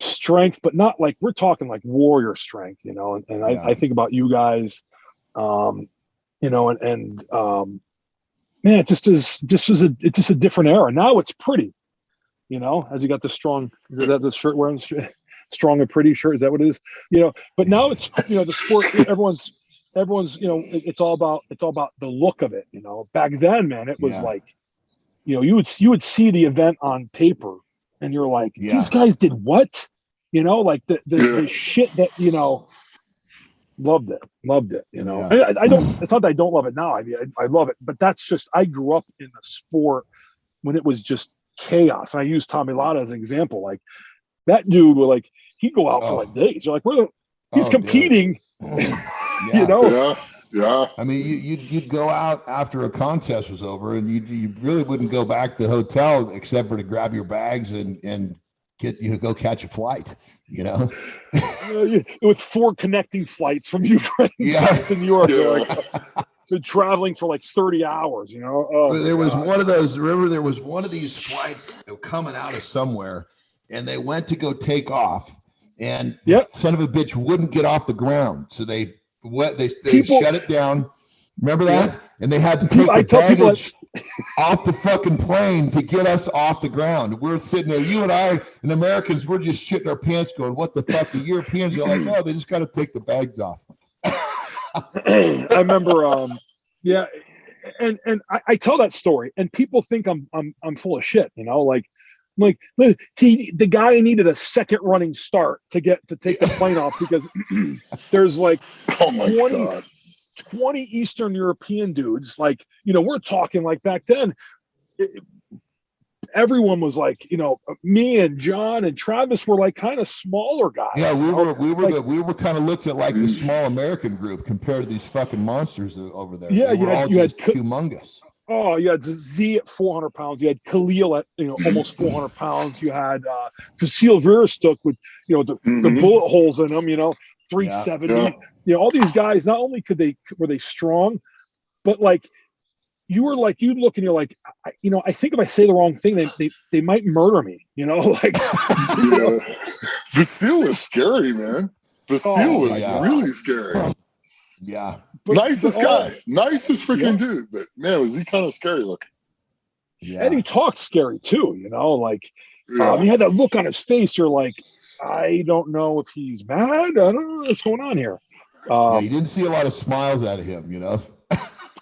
F: strength, but not like we're talking like warrior strength, you know. And I think about you guys, you know, and man, it it's just a different era. Now it's pretty, you know, as you got the strong, is that the shirt wearing strong and pretty shirt? Is that what it is? You know, but now it's, you know, the sport, everyone's, you know, it's all about the look of it, you know. Back then, man, it was like, you know, you would see the event on paper and you're like, these guys did what? You know, like the shit that, you know, loved it, you know. I don't, it's not that I don't love it now. I mean, I love it, but that's just, I grew up in the sport when it was just chaos. And I use Tommy Lotta as an example. Like that dude would like, he'd go out for like days. You're like, he's competing, you know?
C: Yeah.
A: I mean, you'd go out after a contest was over, and you really wouldn't go back to the hotel except for to grab your bags and get, you know, go catch a flight, you know.
F: With 4 connecting flights from Ukraine to New York. Like, been traveling for like 30 hours, you know. Oh,
A: there was one of those. Remember, there was one of these flights coming out of somewhere, and they went to go take off, and son of a bitch wouldn't get off the ground, so they shut it down. Remember that? Yeah. And they had to take the baggage off the fucking plane to get us off the ground. We're sitting there, you and I, and Americans, we're just shitting our pants going, what the fuck? The Europeans are like, no, they just got to take the bags off.
F: I remember, and I tell that story, and people think I'm full of shit, you know, like the guy needed a second running start to take the plane off because there's like 20 Eastern European dudes, like, you know, we're talking like back then, everyone was like, you know, me and John and Travis were like kind of smaller guys.
A: Yeah, we were kind of looked at like the small American group compared to these fucking monsters over there.
F: Yeah, you had
A: humongous.
F: Oh, you had Z at 400 pounds. You had Khalil at, you know, almost 400 pounds. You had Facile Verstook with, you know, the bullet holes in them, you know, 370. You know, all these guys, not only were they strong, but like you were like, you look and you're like, I think if I say the wrong thing, they might murder me, like.
C: Yeah. Vasile is scary, man. Vasile was really scary.
A: Yeah.
C: Nicest guy. Nicest freaking dude. But man, was he kind of scary looking.
F: Yeah. And he talked scary too, he had that look on his face. You're like, I don't know if he's mad. I don't know what's going on here.
A: You didn't see a lot of smiles out of him,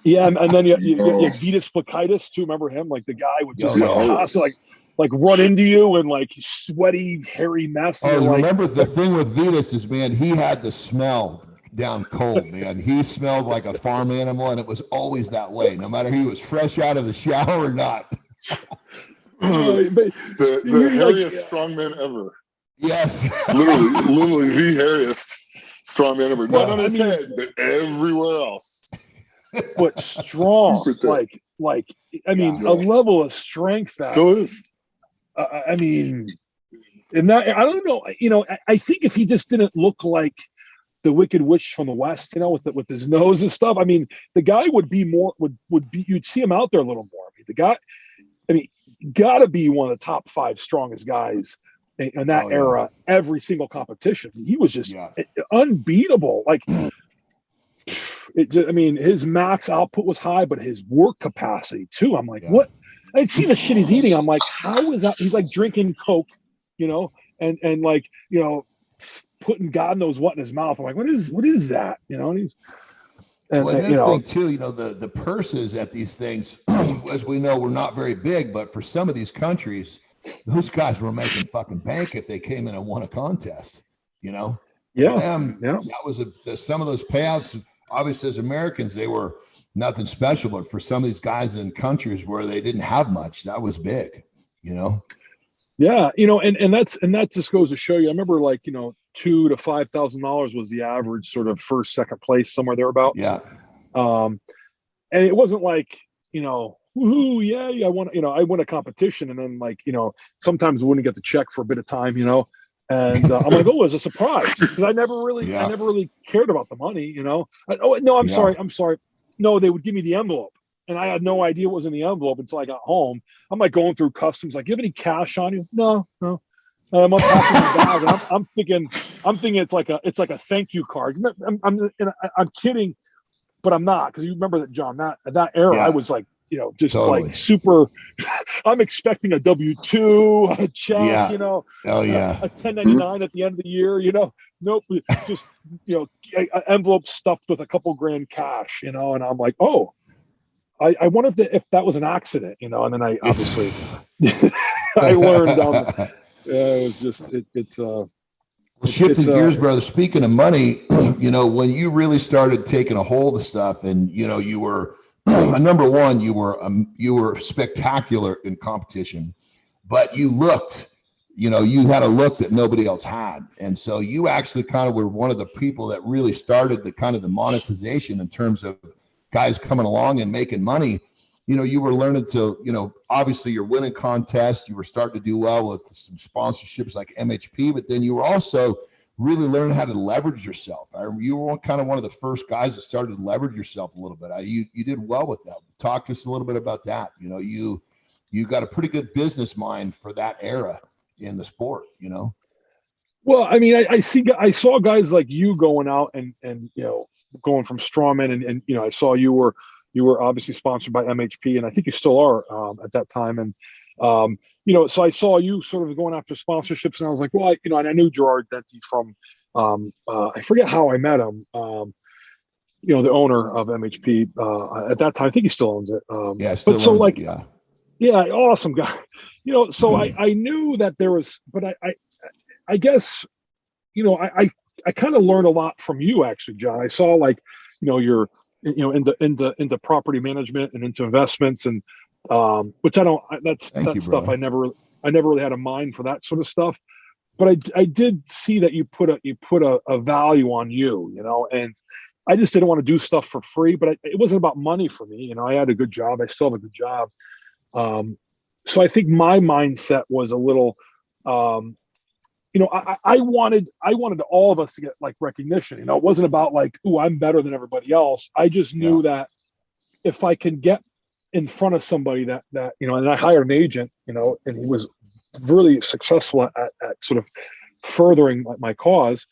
F: Yeah, and then you had Vitas Plakaitis too. Remember him? Like the guy would just constantly like run into you and like sweaty, hairy mess.
A: Oh, remember the thing with Vitas is, man, he had the smell down cold, man. He smelled like a farm animal, and it was always that way, no matter he was fresh out of the shower or not.
C: The hairiest strongman ever.
A: Yes.
C: literally the hairiest strongman ever. Not on his head, but everywhere else.
F: But strong, a level of strength that
C: still is.
F: And that, I don't know, I think if he just didn't look like the Wicked Witch from the West, with his nose and stuff, the guy would be more, would be, you'd see him out there a little more. The guy, gotta be one of the top 5 strongest guys in that era, every single competition. He was just unbeatable. Like, his max output was high, but his work capacity too. I'm like, what? I'd see the shit he's eating. I'm like, how is that? He's like drinking Coke, and like, putting God knows what in his mouth. I'm like, what is that? And he's, and
A: thing too, the purses at these things, as we know, were not very big, but for some of these countries, those guys were making fucking bank if they came in and won a contest, That was some of those payouts. Obviously, as Americans, they were nothing special, but for some of these guys in countries where they didn't have much, that was big,
F: Yeah, and that just goes to show you. I remember like $2,000 to $5,000 was the average sort of first, second place, somewhere thereabouts.
A: Yeah.
F: And it wasn't like woohoo, yeah, I won. I win a competition, and then like sometimes we wouldn't get the check for a bit of time, And I'm like, oh, as a surprise, because I never really cared about the money, I'm sorry. No, they would give me the envelope, and I had no idea what was in the envelope until I got home. I'm like going through customs, like, you have any cash on you? No. I'm unpacking my bag, and I'm thinking it's like a thank you card. I'm kidding, but I'm not, because you remember that, John. That era, I was like, just like super. I'm expecting a W-2, a check, a 1099 at the end of the year, Nope, just an envelope stuffed with a couple grand cash, and I'm like, oh, I wonder if that was an accident, and then I obviously I learned. It was just it's
A: shifting gears, brother. Speaking of money, when you really started taking a hold of stuff, and you were. Number one, you were spectacular in competition, but you looked, you had a look that nobody else had. And so you actually kind of were one of the people that really started the monetization in terms of guys coming along and making money. You were learning to, obviously you're winning contests. You were starting to do well with some sponsorships like MHP, but then you were also really learning how to leverage yourself. You were one of the first guys that started to leverage yourself a little bit. You did well with that. Talk to us a little bit about that. You got a pretty good business mind for that era in the sport.
F: Well, I saw guys like you going out and going from strongman, and I saw you were obviously sponsored by MHP, and I think you still are at that time, and so I saw you sort of going after sponsorships, and I was like, well, and I knew Gerard Denti from, I forget how I met him, the owner of MHP at that time. I think he still owns it. Awesome guy. So I knew that there was, but I guess, I kind of learned a lot from you, actually, John. I saw you're, into property management and into investments, and which that's stuff I never really had a mind for, that sort of stuff. But I did see that you put a value on you, and I just didn't want to do stuff for free, but it wasn't about money for me. I had a good job. I still have a good job. So I think my mindset was a little, I wanted all of us to get like recognition. It wasn't about like, ooh, I'm better than everybody else. I just knew that if I can get in front of somebody that, and I hired an agent, and he was really successful at sort of furthering my cause,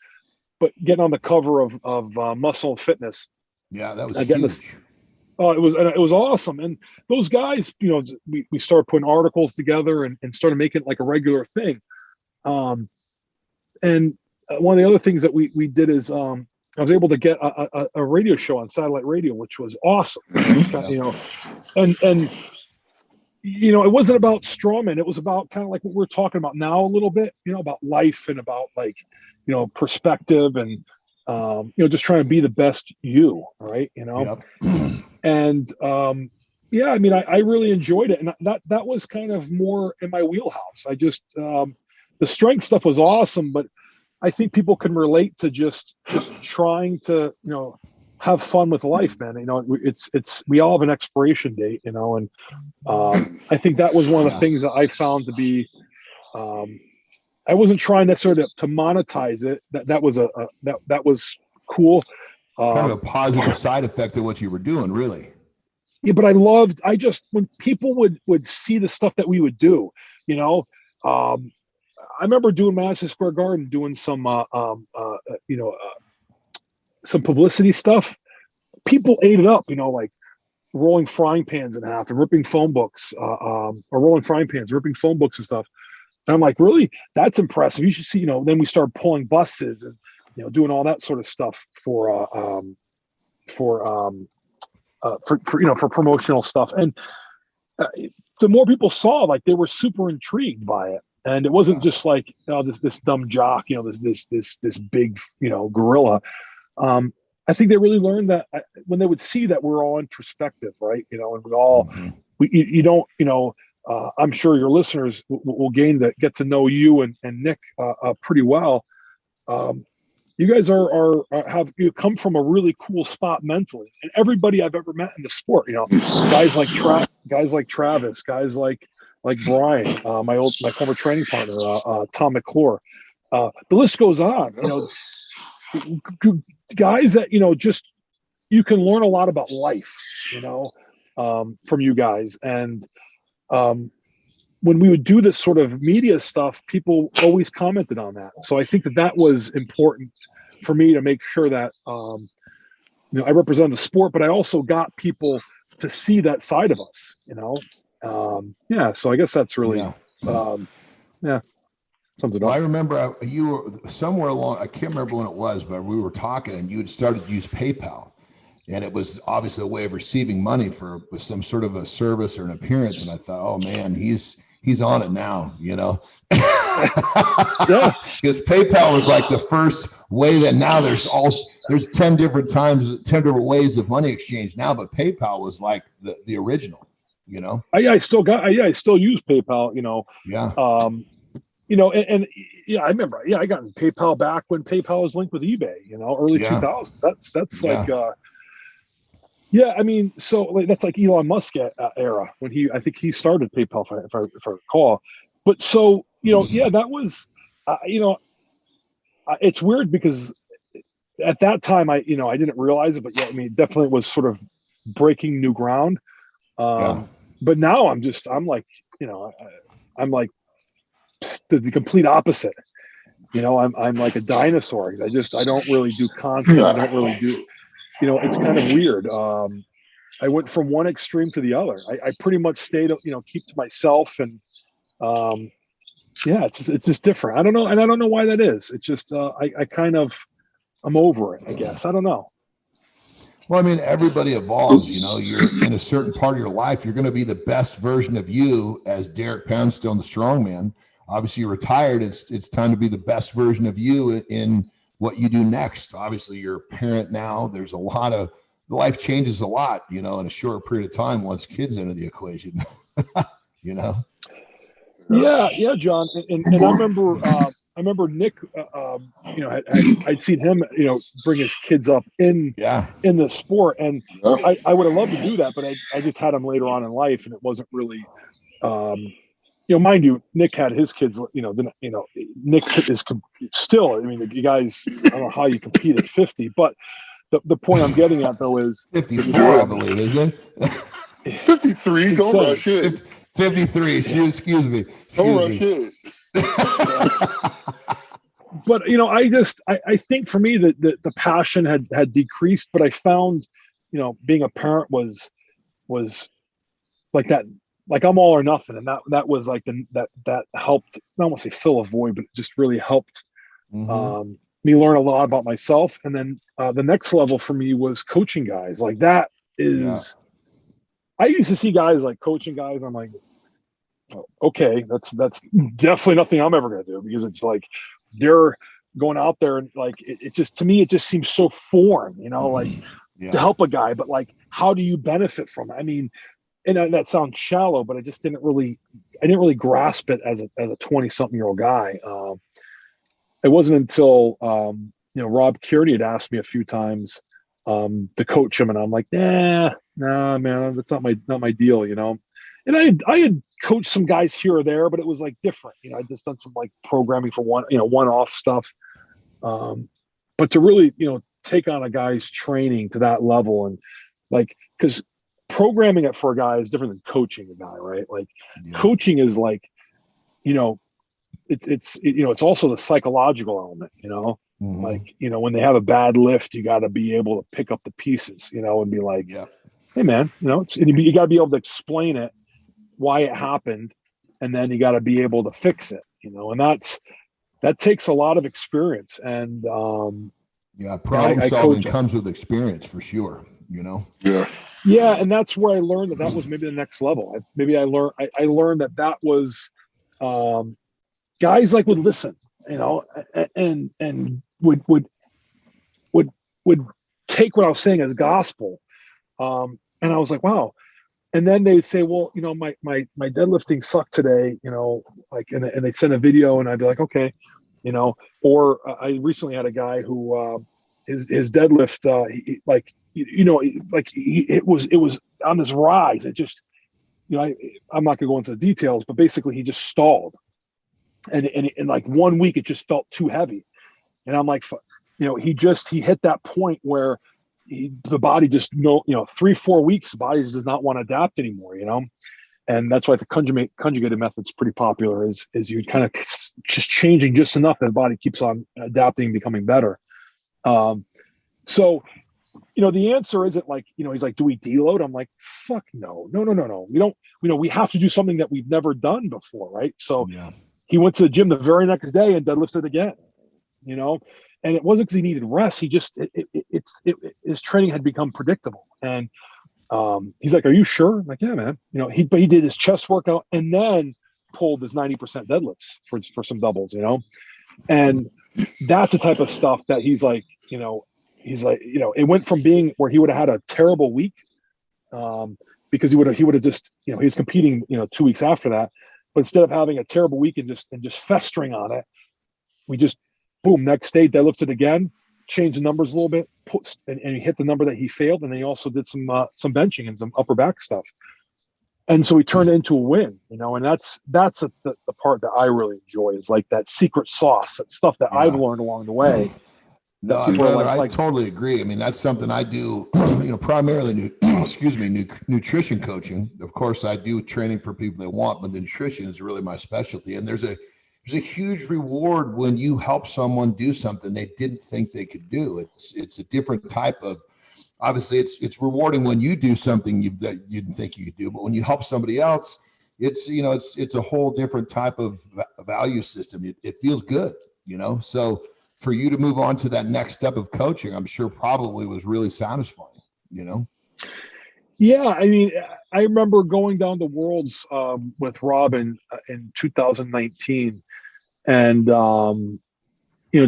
F: but getting on the cover of Muscle and Fitness.
A: Yeah, that was
F: getting
A: huge.
F: It was awesome. And those guys, we started putting articles together and started making it like a regular thing. And one of the other things that we did is I was able to get a radio show on satellite radio, which was awesome. It wasn't about strongmen. It was about kind of like what we're talking about now a little bit, about life and about like, perspective and, just trying to be the best you, right?
A: Yep.
F: And I really enjoyed it. And that was kind of more in my wheelhouse. I just, the strength stuff was awesome, but I think people can relate to just trying to, have fun with life, man. We all have an expiration date, and I think that was one of the things that I found to be, I wasn't trying necessarily to monetize it. That was cool.
A: Kind of a positive side effect of what you were doing, really.
F: Yeah, but when people would see the stuff that we would do, I remember doing Madison Square Garden, doing some publicity stuff. People ate it up, like rolling frying pans in half and ripping phone books, or rolling frying pans, ripping phone books and stuff. And I'm like, really? That's impressive. You should see, then we started pulling buses and, doing all that sort of stuff for promotional stuff. And the more people saw, like, they were super intrigued by it. And it wasn't just like, this dumb jock, this big, gorilla. I think they really learned that when they would see that we're all introspective, right? And we all, I'm sure your listeners will get to know you and Nick pretty well. You guys have come from a really cool spot mentally, and everybody I've ever met in the sport, guys like Travis, guys like Brian, my former training partner, Tom McClure. The list goes on. Guys that just you can learn a lot about life, from you guys. And when we would do this sort of media stuff, people always commented on that. So I think that was important for me to make sure that I represent the sport, but I also got people to see that side of us. So I guess that's really, something.
A: Well, I remember you were somewhere along, I can't remember when it was, but we were talking and you had started to use PayPal, and it was obviously a way of receiving money for some sort of a service or an appearance. And I thought, oh man, he's on it now, Yeah. Because PayPal was like the first way that now there's 10 different ways of money exchange now, but PayPal was like the original.
F: I still use PayPal,
A: Yeah.
F: I remember, I got in PayPal back when PayPal was linked with eBay, early 2000s. That's like, so like, that's like Elon Musk era when I think he started PayPal if I recall. But so, that was, it's weird because at that time I didn't realize it, but it definitely was sort of breaking new ground. But now I'm like the complete opposite. I'm like a dinosaur. I don't really do content. I don't really do, it's kind of weird. I went from one extreme to the other. I pretty much stayed, keep to myself, and it's just different. I don't know. And I don't know why that is. It's just, I'm over it, I guess. I don't know.
A: Well, everybody evolves, you're in a certain part of your life, you're going to be the best version of you as Derek Poundstone, the strongman. Obviously you're retired. It's time to be the best version of you in what you do next. Obviously you're a parent now. There's life changes a lot, in a short period of time once kids enter the equation,
F: Yeah, John. And I remember Nick, I'd seen him, bring his kids up in the sport, and I would have loved to do that, but I just had him later on in life, and it wasn't really, mind you, Nick had his kids, Nick is still, the guys, I don't know how you compete at 50, but the point I'm getting at though is
A: 54, I believe, isn't it?
C: 53. Don't rush it.
A: 53. Excuse me.
C: Don't rush it.
F: But I think for me that the passion had decreased, but I found, being a parent was like that. Like I'm all or nothing, and that was like that helped. I don't want to say fill a void, but it just really helped me learn a lot about myself. And then the next level for me was coaching guys. Like that is, I used to see guys like coaching guys. I'm like, oh, okay, that's definitely nothing I'm ever going to do, because it's like they're going out there and like it just, to me, it just seems so foreign, to help a guy. But like, how do you benefit from it? I mean, and that sounds shallow, but I didn't really grasp it as a 20-something-year-old guy. It wasn't until Rob Kearney had asked me a few times to coach him, and I'm like, nah, man, that's not my deal, And I had coached some guys here or there, but it was like different. I'd just done some like programming for one-off stuff. But to really, take on a guy's training to that level, and like, because programming it for a guy is different than coaching a guy, right? Like coaching is like, it's also the psychological element, like, when they have a bad lift, you got to be able to pick up the pieces, and be like, hey man, you got to be able to explain it, why it happened. And then you got to be able to fix it, and that takes a lot of experience. And,
A: problem solving comes with experience for sure,
F: Yeah, and that's where I learned that was maybe the next level. I learned that was guys like would listen, and would take what I was saying as gospel. And I was like, wow. And then they'd say, well, my deadlifting sucked today, and they'd send a video, and I'd be like, okay, or I recently had a guy who his deadlift, it was on this rise. It just, I'm not gonna go into the details, but basically he just stalled, and in like 1 week it just felt too heavy, and I'm like, he hit that point where the body just 3-4 weeks, the body does not want to adapt anymore, and that's why the conjugated method's pretty popular. Is you kind of just changing just enough that the body keeps on adapting and becoming better. So, the answer isn't like, he's like, do we deload? I'm like, fuck no. We don't, we have to do something that we've never done before. Right. So he went to the gym the very next day and deadlifted again, and it wasn't because he needed rest. He just, his training had become predictable. And he's like, are you sure? I'm like, yeah, man. But he did his chest workout and then pulled his 90% deadlifts for some doubles, and that's the type of stuff that he's like, it went from being where he would have had a terrible week, because he would have just, he was competing, 2 weeks after that, but instead of having a terrible week and just festering on it, we just, boom, next day deadlifted again, changed the numbers a little bit, and he hit the number that he failed. And then he also did some benching and some upper back stuff. And so he turned it into a win, and that's the part that I really enjoy, is like that secret sauce, that stuff that I've learned along the way.
A: No, brother, I totally agree. I mean, that's something I do, primarily, nutrition coaching. Of course, I do training for people that want, but the nutrition is really my specialty. And there's a huge reward when you help someone do something they didn't think they could do. It's a different type of, obviously it's rewarding when you do something that you didn't think you could do, but when you help somebody else, it's a whole different type of value system. It feels good, so for you to move on to that next step of coaching, I'm sure probably was really satisfying,
F: Yeah. I mean, I remember going down to Worlds with Rob in 2019, and,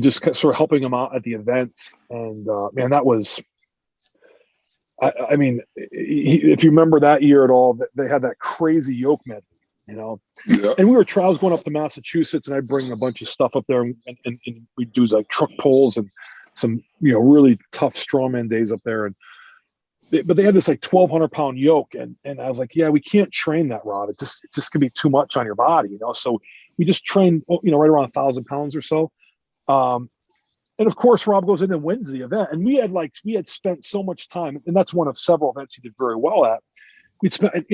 F: just sort of helping him out at the events. And man, that was, I mean, if you remember that year at all, they had that crazy yoke medley, and I was going up to Massachusetts, and I'd bring a bunch of stuff up there, and we'd do like truck pulls and some, really tough strongman days up there. But they had this like 1,200 pound yoke. And I was like, yeah, we can't train that, Rob. It's just gonna be too much on your body, So we just trained, right around 1,000 pounds or so. And of course, Rob goes in and wins the event. And we had spent so much time, and that's one of several events he did very well at. we'd spend,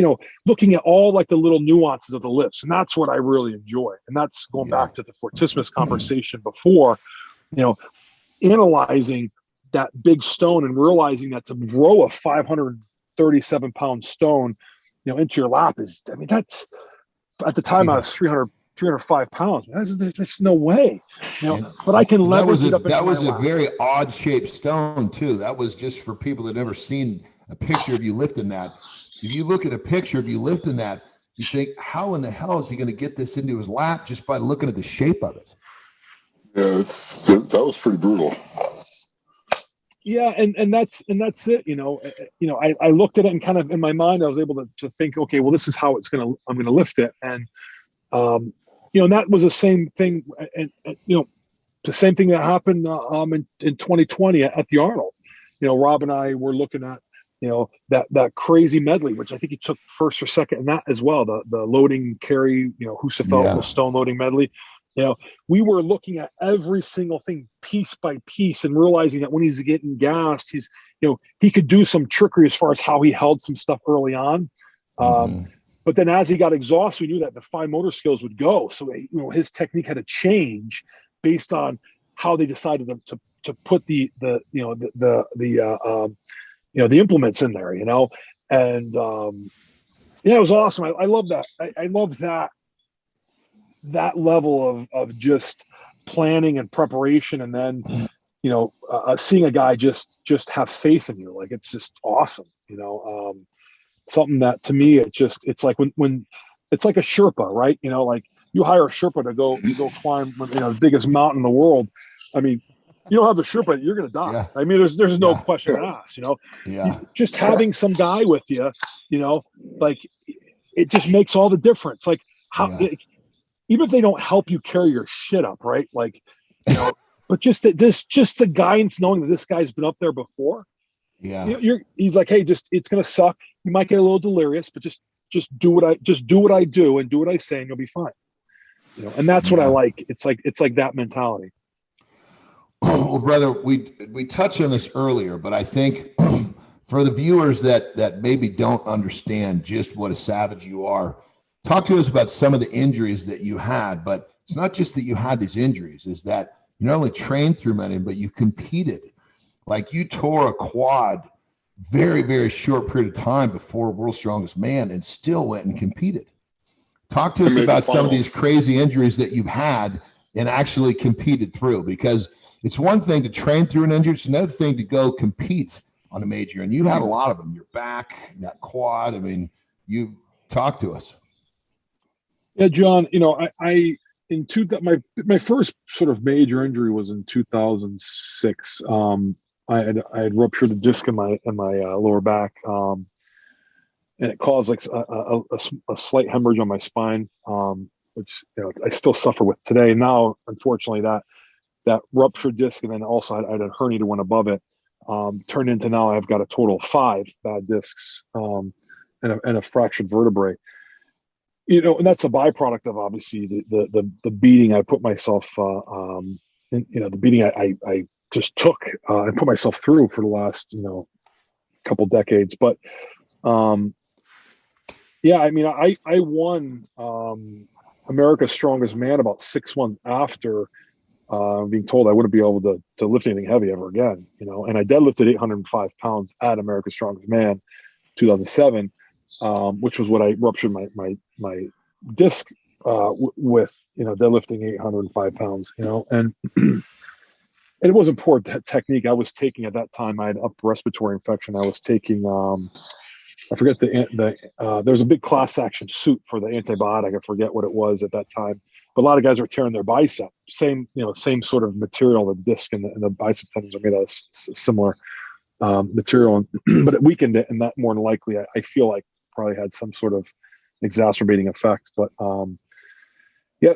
F: looking at all like the little nuances of the lifts. And that's what I really enjoy. And that's going back to the Fortissimus conversation before, analyzing that big stone and realizing that to row a 537-pound stone, into your lap is, that's, at the time I was 305 pounds. There's no way, but I can leverage it up.
A: That was a very odd shaped stone too. That was just for people that never seen a picture of you lifting that. If you look at a picture of you lifting that, you think, how in the hell is he going to get this into his lap just by looking at the shape of it?
C: Yeah, that was pretty brutal.
F: Yeah, and that's it. I looked at it and kind of in my mind I was able to think, okay, well, this is how I'm gonna lift it, and and that was the same thing, and the same thing that happened in 2020 at the Arnold. Rob and I were looking at that crazy medley, which I think he took first or second in that as well. The loading carry, Husafeld stone loading medley. We were looking at every single thing piece by piece and realizing that when he's getting gassed, he's, he could do some trickery as far as how he held some stuff early on. But then as he got exhausted, we knew that the fine motor skills would go. So, his technique had to change based on how they decided to put the implements in there, and it was awesome. I love that. I love that level of just planning and preparation, and then seeing a guy just have faith in you. Like, it's just awesome. Something that to me it's like when it's like a Sherpa, right? Like you hire a Sherpa to go climb the biggest mountain in the world. I mean, you don't have the Sherpa, you're gonna die. I mean, there's no question asked. Just having some guy with you, like it just makes all the difference. Like how even if they don't help you carry your shit up, right? Like, but just the guidance, knowing that this guy's been up there before. Yeah. He's like, hey, it's gonna suck. You might get a little delirious, but just do what I do and do what I say, and you'll be fine. And that's what I like. It's like that mentality.
A: Well, brother, we touched on this earlier, but I think for the viewers that maybe don't understand just what a savage you are, talk to us about some of the injuries that you had. But it's not just that you had these injuries, is that you not only trained through many, but you competed. Like, you tore a quad very, very short period of time before World's Strongest Man and still went and competed. Talk to us about some of these crazy injuries that you've had and actually competed through, because it's one thing to train through an injury. It's another thing to go compete on a major. And you had a lot of them. Your back, that quad. I mean, you talk to us.
F: Yeah, John, my first sort of major injury was in 2006. I had ruptured the disc in my lower back, and it caused like a slight hemorrhage on my spine, which I still suffer with today. Now, unfortunately, that ruptured disc, and then also I had a herniated one above it, turned into, now I've got a total of 5 bad discs, and a fractured vertebrae. And that's a byproduct of obviously the beating I put myself, the beating I just took and put myself through for the last, couple decades. But I mean, I won America's Strongest Man about 6 months after being told I wouldn't be able to lift anything heavy ever again, and I deadlifted 805 pounds at America's Strongest Man 2007, which was what I ruptured my disc with, deadlifting 805 pounds, and and it wasn't poor technique. I was taking, at that time, I had upper respiratory infection. I was taking, I forget there was a big class action suit for the antibiotic. I forget what it was at that time. But a lot of guys were tearing their bicep. Same sort of material. The disc and the bicep tendons are made out of similar material, but it weakened it, and that more than likely, I feel like probably had some sort of exacerbating effect. But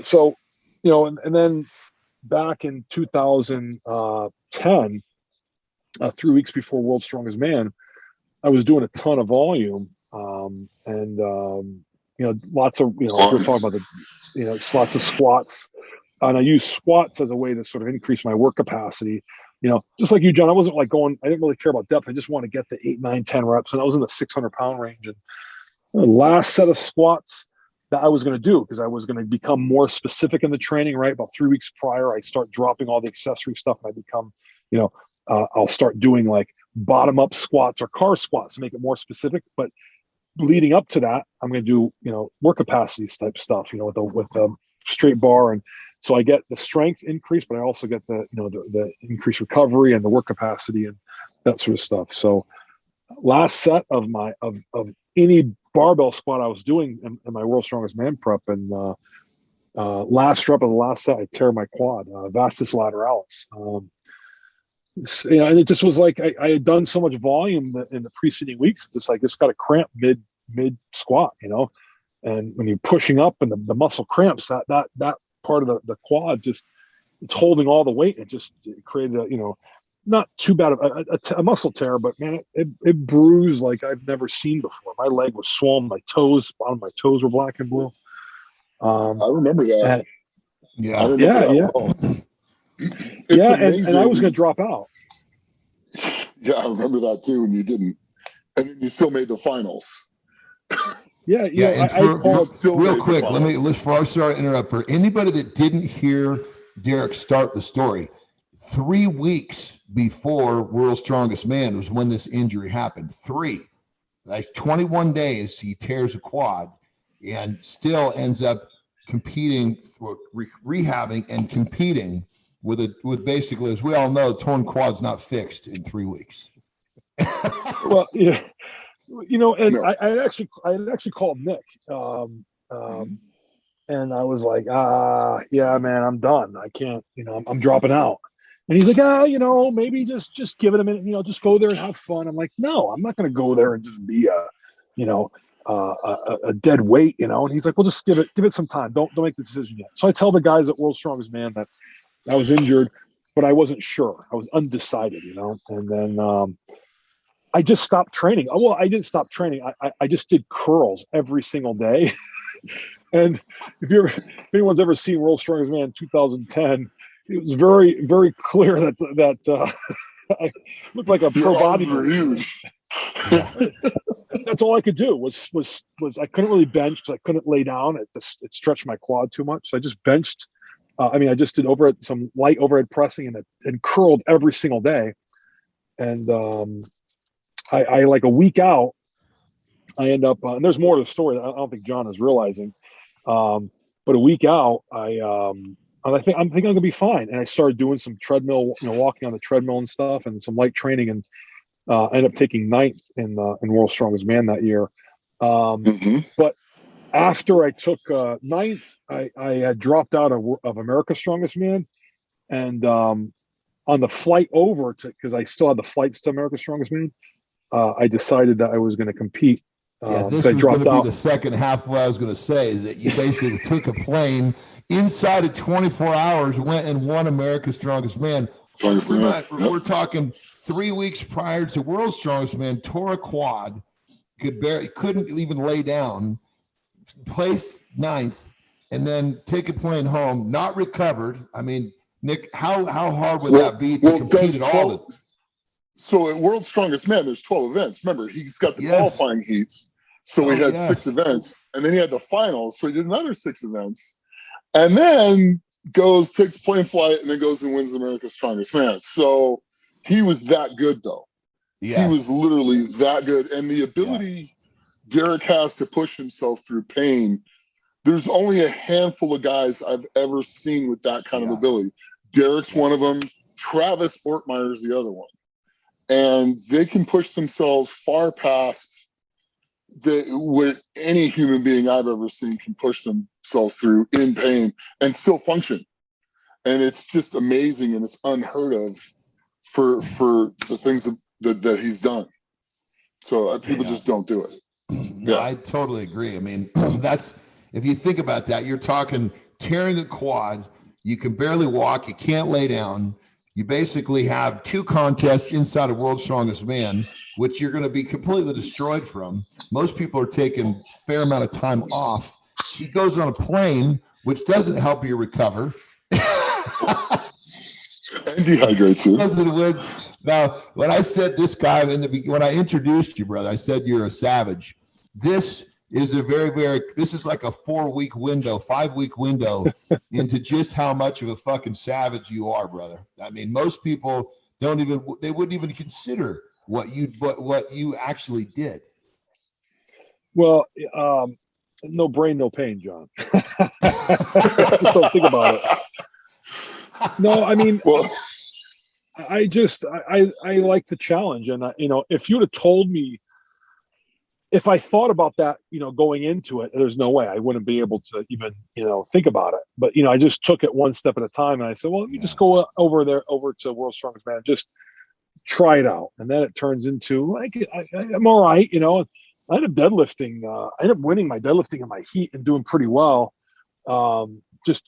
F: so and then back in 2010, 3 weeks before World's Strongest Man, I was doing a ton of volume, and lots of we were talking about lots of squats, and I use squats as a way to sort of increase my work capacity. Just like you, John, I wasn't like I didn't really care about depth. I just want to get the 8, 9, 10 reps, and I was in the 600-pound range. And the last set of squats that I was going to do, because I was going to become more specific in the training, right? About 3 weeks prior, I start dropping all the accessory stuff and I become, I'll start doing like bottom up squats or car squats to make it more specific. But leading up to that, I'm going to do, work capacity type stuff, with straight bar. And so I get the strength increase, but I also get the increased recovery and the work capacity and that sort of stuff. So last set of any barbell squat I was doing in my World's Strongest Man prep, and last rep of the last set, I tear my quad, vastus lateralis. And it just was like I had done so much volume in the preceding weeks, just got a cramp mid squat, and when you're pushing up and the muscle cramps, that part of the quad it's holding all the weight. It created not too bad of a muscle tear, but man, it bruised like I've never seen before. My leg was swollen, my toes, bottom of my toes were black and blue.
C: I remember that.
F: Yeah. And I was going to drop out.
C: Yeah, I remember that too, and you didn't. And then you still made the finals.
F: Yeah.
A: Real quick, before I start to interrupt, for anybody that didn't hear Derek start the story, 3 weeks before World's Strongest Man was when this injury happened. 21 days, he tears a quad and still ends up competing, rehabbing and competing with basically, as we all know, torn quad's not fixed in 3 weeks.
F: Well, yeah, and I had actually called Nick, and I was like, yeah, man, I'm done. I can't, I'm dropping out. And he's like, maybe just give it a minute, just go there and have fun. I'm like, no, I'm not going to go there and just be a dead weight, And he's like, well, just give it some time. Don't make the decision yet. So I tell the guys at World's Strongest Man that I was injured, but I wasn't sure. I was undecided, And then I just stopped training. Well, I didn't stop training. I just did curls every single day. And if anyone's ever seen World's Strongest Man 2010, it was very, very clear that I looked like a pro bodybuilder. That's all I could do was I couldn't really bench because I couldn't lay down. It stretched my quad too much. So I just benched. I just did some light overhead pressing and curled every single day. And I like a week out, I end up, and there's more to the story that I don't think John is realizing. But a week out, I think I'm gonna be fine. And I started doing some treadmill, walking on the treadmill and stuff, and some light training, and ended up taking 9th in World's Strongest Man that year. But after I took 9th, I had dropped out of America's Strongest Man, and on the flight over because I still had the flights to America's Strongest Man, I decided that I was going to compete.
A: This was going to be the second half of what I was going to say, is that you basically took a plane inside of 24 hours, went and won America's Strongest Man. We're talking 3 weeks prior to World's Strongest Man, tore a quad, couldn't even lay down, placed 9th, and then take a plane home, not recovered. I mean, Nick, how hard would that be to compete at all?
C: So at World's Strongest Man, there's 12 events. Remember, he's got the qualifying heats. So we had 6 events, and then he had the finals. So he did another 6 events, and then takes a plane flight, and then goes and wins America's Strongest Man. So he was that good, though. He was literally that good. And the ability Derek has to push himself through pain, there's only a handful of guys I've ever seen with that kind of ability. Derek's one of them. Travis Ortmeyer's the other one. And they can push themselves far past what any human being I've ever seen can push themselves through in pain and still function. And it's just amazing, and it's unheard of for the things that he's done. So people just don't do it.
A: No, I totally agree. I mean, if you think about that, you're talking tearing a quad, you can barely walk, you can't lay down. You basically have 2 contests inside of World's Strongest Man, which you're going to be completely destroyed from. Most people are taking a fair amount of time off. He goes on a plane, which doesn't help you recover.
C: And dehydrates you.
A: Now, when I said this guy when I introduced you, brother, I said you're a savage. This is a very, very, this is like a 4-week window, 5-week window into just how much of a fucking savage you are, brother. I mean, most people they wouldn't even consider what you actually did.
F: Well, no brain, no pain, John. Just don't think about it. No, I mean,
C: Well,
F: I like the challenge. And, if you would have told me, if I thought about that, going into it, there's no way I wouldn't be able to even, think about it. But, I just took it one step at a time. And I said, well, let me just go over to World's Strongest Man, just try it out. And then it turns into like, I'm all right. I ended up deadlifting. I ended up winning my deadlifting in my heat and doing pretty well. Just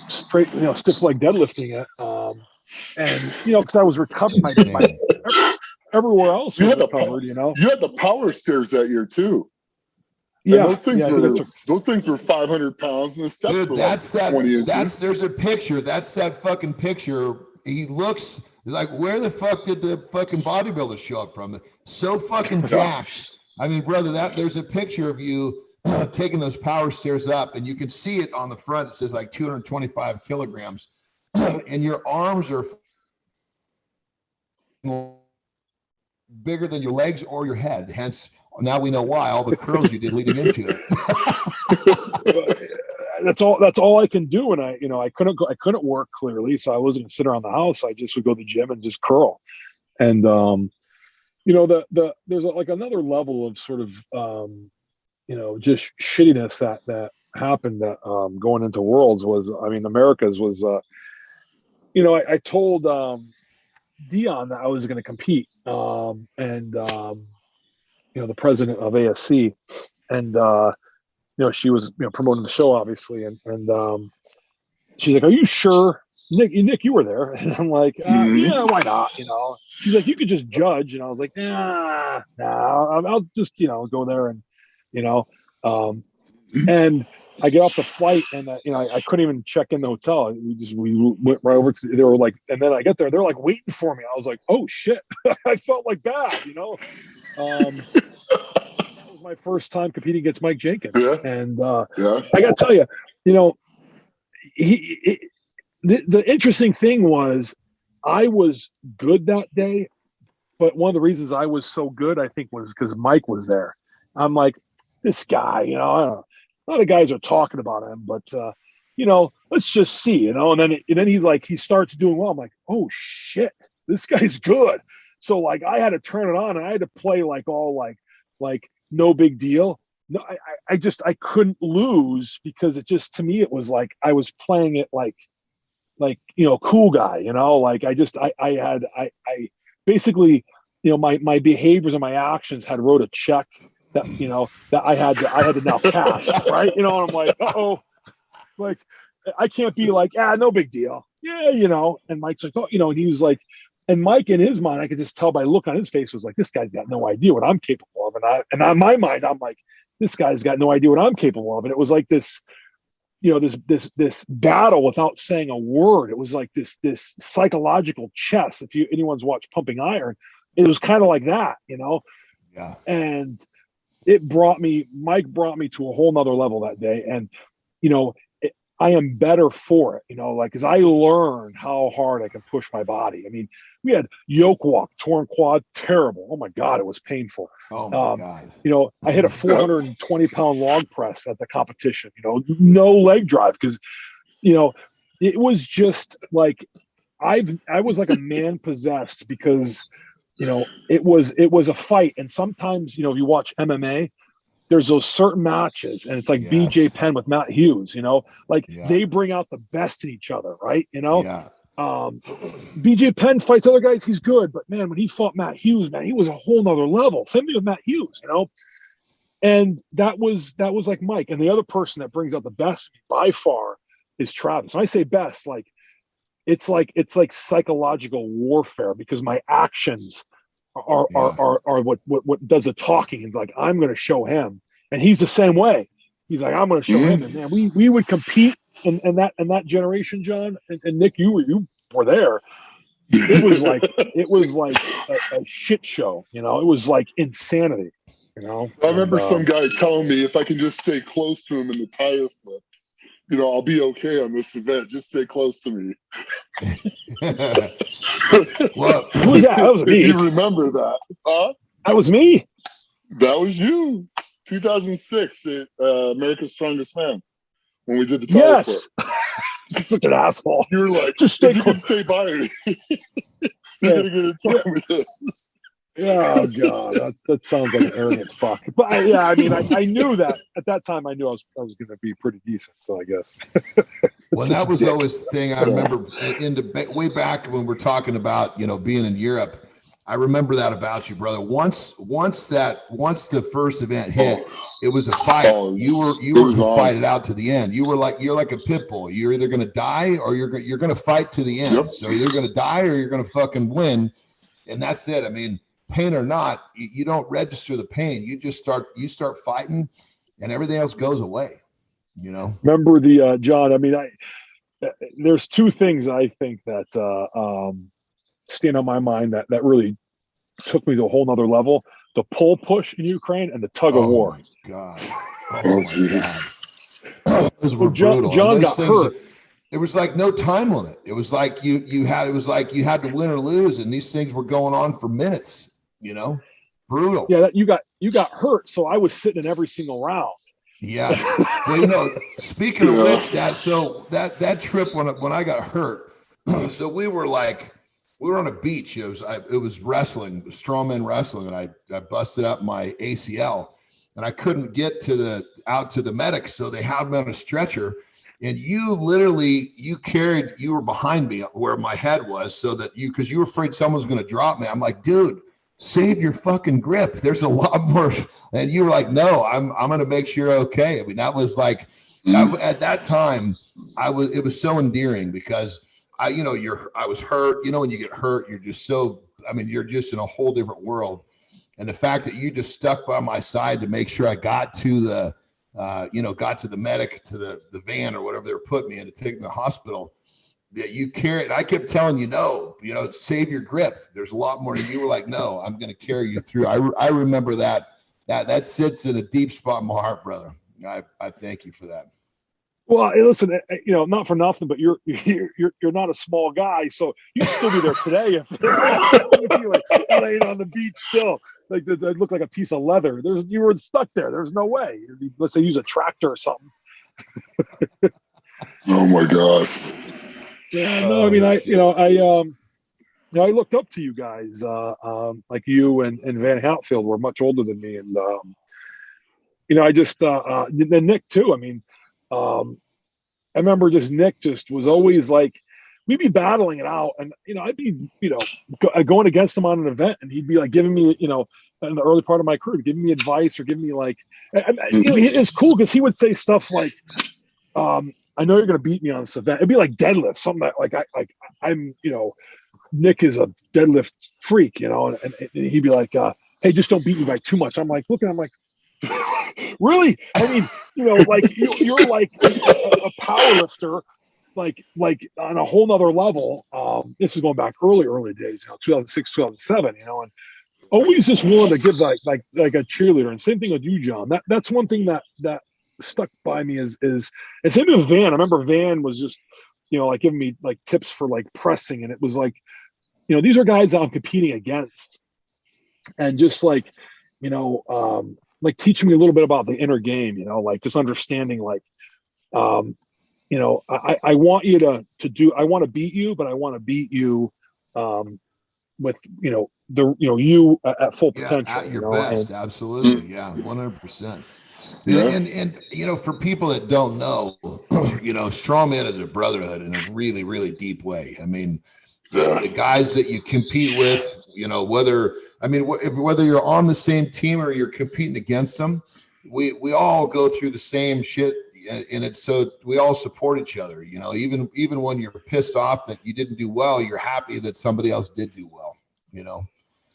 F: straight, stiff leg deadlifting it. And because I was recovering my everywhere else was recovered. You
C: had the power stairs that year too.
F: Yeah,
C: and those things were 500 pounds, and the steps were like 20 inches.
A: There's a picture. That's that fucking picture. He looks like, where the fuck did the fucking bodybuilder show up from? So fucking jacked. I mean, brother, there's a picture of you taking those power stairs up, and you can see it on the front. It says like 225 kilograms, and your arms are bigger than your legs or your head. Hence, now we know why, all the curls you did leading into it.
F: That's all I can do, and I couldn't work clearly, so I wasn't gonna sit around the house. I just would go to the gym and just curl, and there's like another level of sort of just shittiness that happened that going into Worlds was, America's was I told Dion that I was going to compete, and the president of ASC, and she was promoting the show obviously, and she's like, "Are you sure, Nick, you were there?" And I'm like, "Yeah, why not?" She's like, "You could just judge," and I was like, "Nah, I'll just go there," and and I get off the flight, and I couldn't even check in the hotel. We went right over to. They were like, and then I get there, they're like waiting for me. I was like, "Oh shit!" I felt like bad, That was my first time competing against Mike Jenkins, and I got to tell you, the interesting thing was I was good that day, but one of the reasons I was so good, I think, was because Mike was there. I'm like, this guy, I don't know. A lot of guys are talking about him, but let's just see, and then he starts doing well. I'm like, oh shit, this guy's good. So like I had to turn it on, and I had to play like all like no big deal. No, I couldn't lose, because it just, to me, it was like I was playing it like cool guy, like I basically, my behaviors and my actions had wrote a check that, that I had to now cash, right? And I'm like, uh-oh, like I can't be like, no big deal. Yeah. And Mike's like, oh, and he was like, and Mike, in his mind, I could just tell by look on his face, was like, this guy's got no idea what I'm capable of. And on my mind, I'm like, this guy's got no idea what I'm capable of. And it was like this, this battle without saying a word. It was like this psychological chess. If anyone's watched Pumping Iron, it was kind of like that,
A: Yeah.
F: And Mike brought me to a whole nother level that day. And, I am better for it, because I learned how hard I can push my body. I mean, we had yoke walk, torn quad, terrible. Oh my God, it was painful.
A: Oh my God.
F: I hit a 420-pound log press at the competition, no leg drive, because, it was just like, I was like a man possessed, because, it was a fight. And sometimes, if you watch MMA, there's those certain matches, and it's like BJ Penn with Matt Hughes, they bring out the best in each other, right? BJ Penn fights other guys, he's good, but man, when he fought Matt Hughes, man, he was a whole nother level. Same thing with Matt Hughes, and that was like Mike. And the other person that brings out the best by far is Travis. And I say best, like it's like psychological warfare, because my actions are what does the talking. And like, I'm going to show him, and he's the same way. He's like, I'm going to show him. And man, we would compete in that generation, John, and Nick, you were there. It was like a shit show. It was like insanity. you know.
C: I remember some guy telling me if I can just stay close to him in the tire flip, you know, I'll be okay on this event. Just stay close to me.
A: Well,
F: who was that? That was me.
C: If you remember that, huh?
F: That was me.
C: That was you. 2006 at America's Strongest Man when we did the tire
F: Yes.
C: flip.
F: Such an asshole.
C: You were like,
F: just stay
C: if you can stay by me, you're gonna get a time with this.
F: Yeah, oh god, that sounds like an arrogant fuck. But I mean, I knew that at that time. I knew I was going to be pretty decent. So I guess.
A: Well, that was always the thing. I remember way back when we're talking about, you know, being in Europe. I remember that about you, brother. Once the first event hit, it was a fight. You were going to fight it out to the end. You're like a pit bull. You're either going to die or you're going to fight to the end.
C: Yep.
A: So you're going to die or you're going to fucking win, and that's it. I mean, pain or not, you don't register the pain. You just start fighting, and everything else goes away. You know.
F: Remember the John? I mean, there's two things I think that stand on my mind that really took me to a whole nother level: the pole push in Ukraine and the tug of war.
A: My God.
C: Oh,
A: God. Those were brutal.
F: John got hurt.
A: There was like no time limit. It was like you had to win or lose, and these things were going on for minutes. You know, brutal.
F: Yeah, you got hurt, so I was sitting in every single round.
A: Yeah. Well, you know, speaking of which, that trip when I got hurt, so we were on a beach. It was wrestling, strongman wrestling, and I busted up my ACL, and I couldn't get out to the medics, so they had me on a stretcher. And you were behind me where my head was, so that because you were afraid someone was going to drop me. I'm like, dude, save your fucking grip. There's a lot more. And you were like, no, I'm going to make sure you're okay. I mean, that was like, at that time, it was so endearing because I was hurt. You know, when you get hurt, you're just you're just in a whole different world. And the fact that you just stuck by my side to make sure I got to the medic, to the van or whatever they were putting me in to take me to the hospital, that you carried. I kept telling you, no, save your grip. There's a lot more. And you were like, no, I'm going to carry you through. I remember that sits in a deep spot in my heart, brother. I thank you for that.
F: Well, listen, not for nothing, but you're not a small guy, so you'd still be there today if you like laying on the beach still. Like that looked like a piece of leather. You were stuck there. There's no way. Let's say use a tractor or something.
C: Oh my gosh.
F: Yeah, no, I mean, I looked up to you guys, like you and Van Hatfield were much older than me, and I just then Nick too. I mean, I remember Nick was always like, we'd be battling it out, and I'd be going against him on an event, and he'd be like giving me in the early part of my career, giving me advice or giving me like, it's cool because he would say stuff like, I know you're going to beat me on this event. It'd be like deadlift, something that I'm Nick is a deadlift freak, and he'd be like, hey, just don't beat me by too much. I'm like, look at him like, really? I mean, you're like a power lifter, like on a whole nother level. This is going back early days, 2006, 2007, and always just willing to give like a cheerleader. And same thing with you, John. That's one thing that stuck by me is same with Van. I remember Van was just, like giving me like tips for like pressing. And it was like, these are guys that I'm competing against. And just like, like teaching me a little bit about the inner game, like just understanding like, I want you I want to beat you, but I want to beat you with, you at full potential.
A: At your best. Absolutely. Yeah. 100%. Yeah. And for people that don't know, strongman is a brotherhood in a really, really deep way. I mean, the guys that you compete with, whether you're on the same team or you're competing against them, we all go through the same shit, and it's so we all support each other. Even when you're pissed off that you didn't do well, you're happy that somebody else did do well.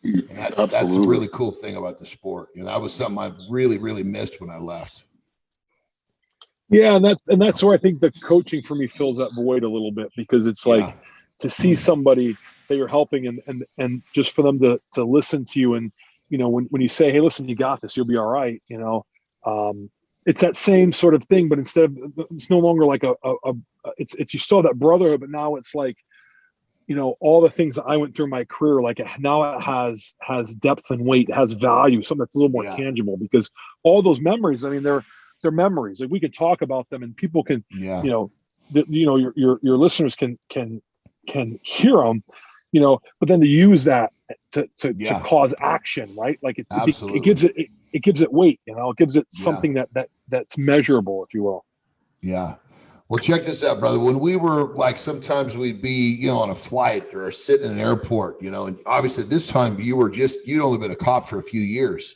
A: And that's a really cool thing about the sport. That was something I really, really missed when I left.
F: Yeah, and that's where I think the coaching for me fills that void a little bit, because it's like to see somebody that you're helping and just for them to listen to you and when you say, hey, listen, you got this, you'll be all right. It's that same sort of thing, but instead of, it's no longer like it's you still have that brotherhood, but now it's like, all the things that I went through in my career, like now it has depth and weight, it has value, something that's a little more tangible, because all those memories, I mean, they're memories. Like we can talk about them and people can, your listeners can hear them, but then to use that to cause action, right? Like it gives it weight, it gives it something that's measurable, if you will.
A: Yeah. Well, check this out, brother. When we were like, sometimes we'd be, on a flight or sitting in an airport, and obviously this time you'd only been a cop for a few years,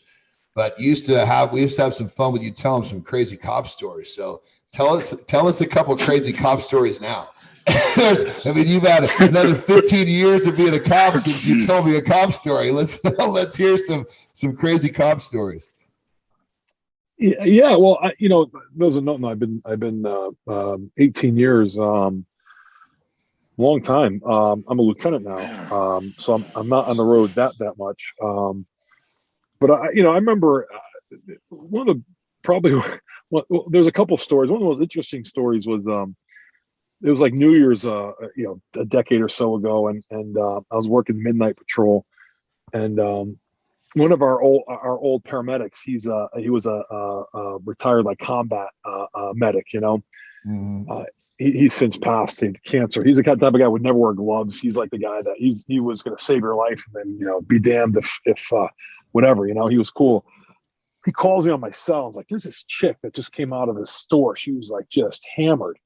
A: but we used to have some fun with you telling some crazy cop stories. So tell us a couple of crazy cop stories now. You've had another 15 years of being a cop since you told me a cop story. Let's hear some crazy cop stories.
F: Yeah. Well, those are nothing. I've been 18 years, long time. I'm a lieutenant now. So I'm not on the road that much. But I remember one of the there's a couple stories. One of the most interesting stories was, it was like New Year's, a decade or so ago. And I was working midnight patrol, and, one of our old paramedics, he was a retired like combat medic, he's since passed to cancer. He's the type of guy who would never wear gloves. He's like the guy that he was going to save your life and then, be damned if whatever, he was cool. He calls me on my cell. He's like, there's this chick that just came out of the store. She was like just hammered.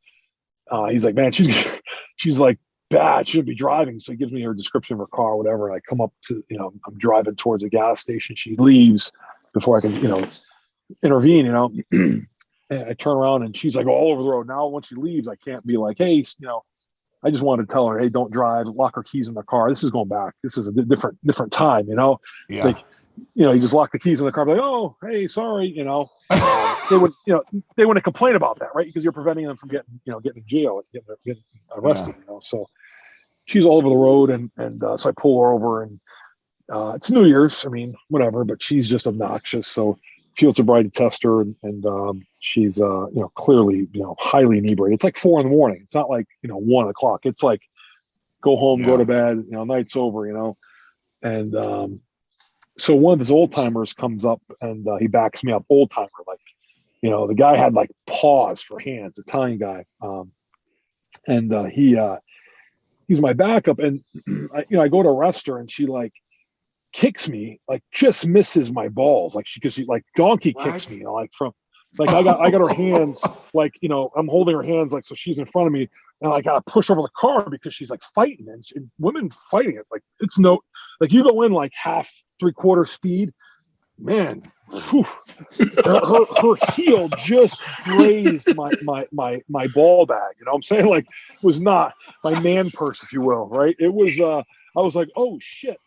F: He's like, man, she's like bad. She shouldn't be driving. So he gives me her description of her car, whatever. And I come up to, I'm driving towards a gas station. She leaves before I can, intervene, and I turn around and she's like all over the road. Now, once she leaves, I can't be like, hey, I just wanted to tell her, hey, don't drive, lock her keys in the car. This is going back. This is a different time,
A: Yeah.
F: Like, you just lock the keys in the car, like, oh, hey, sorry, they wouldn't complain about that, right? Because you're preventing them from getting in jail, getting arrested, So she's all over the road, and so I pull her over, and it's New Year's. I mean, whatever, but she's just obnoxious. So field sobriety test her, and she's clearly highly inebriated. It's like 4 a.m. It's not like 1 o'clock. It's like go home, go to bed. Night's over. And so one of his old timers comes up and he backs me up. Old timer, like, the guy had like paws for hands, Italian guy. And he's my backup. And I go to arrest her, and she like kicks me, like just misses my balls. Like because she like donkey kicks me, like from, like I got her hands, like, I'm holding her hands, like, so she's in front of me, and I got to push over the car because she's like fighting, and women fighting it. Like it's like you go in like half, 3/4 speed, man, whew, her heel just grazed my ball bag. You know what I'm saying? Like it was not my man purse, if you will. Right. It was, I was like, oh shit,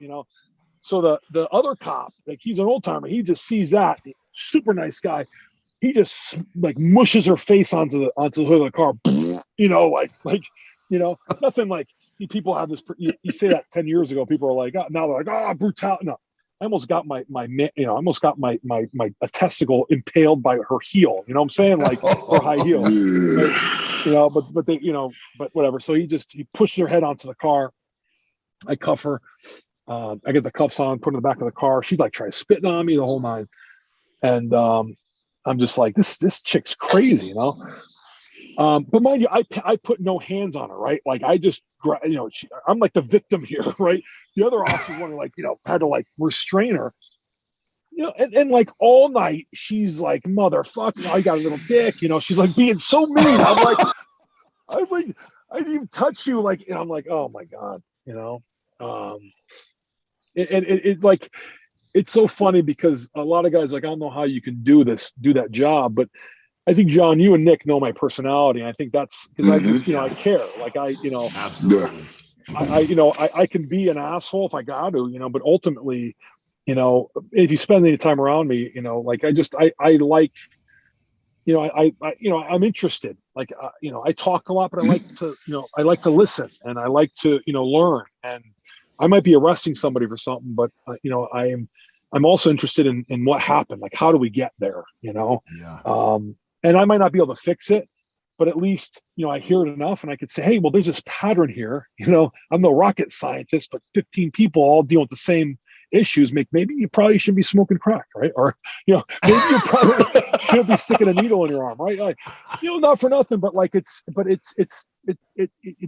F: So the other cop, like he's an old timer, he just sees that, super nice guy. He just like mushes her face onto the hood of the car, nothing like people have this. You say that 10 years ago, people are like, oh, now they're like, brutal. No, I almost got my a testicle impaled by her heel. You know what I'm saying? Like her high heel. Right? But they, but whatever. So he pushes her head onto the car. I cuff her. I get the cuffs on, put her in the back of the car. She like tries spitting on me the whole nine. And I'm just like, this chick's crazy, but mind you, I put no hands on her, right? Like I just, I'm like the victim here, right? The other officers wanted like, had to like restrain her, and like all night she's like, motherfucker, I got a little dick, she's like being so mean. I'm like, I didn't even touch you, like, and I'm like, oh my god, it's like. It's so funny because a lot of guys like, I don't know how you can do that job, but I think John, you and Nick know my personality. And I think that's because I just, I care. Like
A: absolutely.
F: I can be an asshole if I got to, but ultimately, if you spend any time around me, like I like, I'm interested. Like, I talk a lot, but I like to listen, and I like to, learn. And I might be arresting somebody for something, but I'm also interested in what happened. Like, how do we get there?
A: Yeah.
F: And I might not be able to fix it, but at least, I hear it enough and I could say, hey, well, there's this pattern here. I'm no rocket scientist, but 15 people all deal with the same issues. Maybe you probably shouldn't be smoking crack, right? Or, maybe you probably shouldn't be sticking a needle in your arm, right? Like, not for nothing, but like it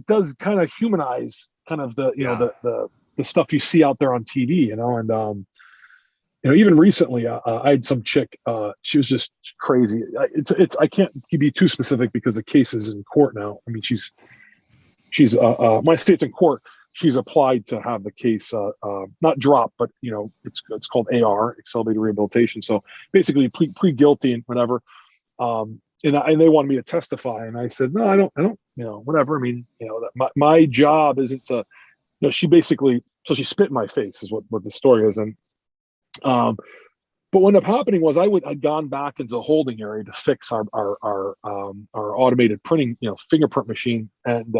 F: does kind of humanize kind of the stuff you see out there on TV, and even recently, I had some chick. She was just crazy. I can't be too specific because the case is in court now. I mean, she's my state's in court. She's applied to have the case not dropped, but it's called AR, accelerated rehabilitation. So basically, plead guilty and whatever. And they wanted me to testify, and I said, no, I don't. Whatever. I mean, my job isn't to. She basically, so she spit in my face is what the story is, and. But what ended up happening was I'd gone back into the holding area to fix our automated printing, fingerprint machine, and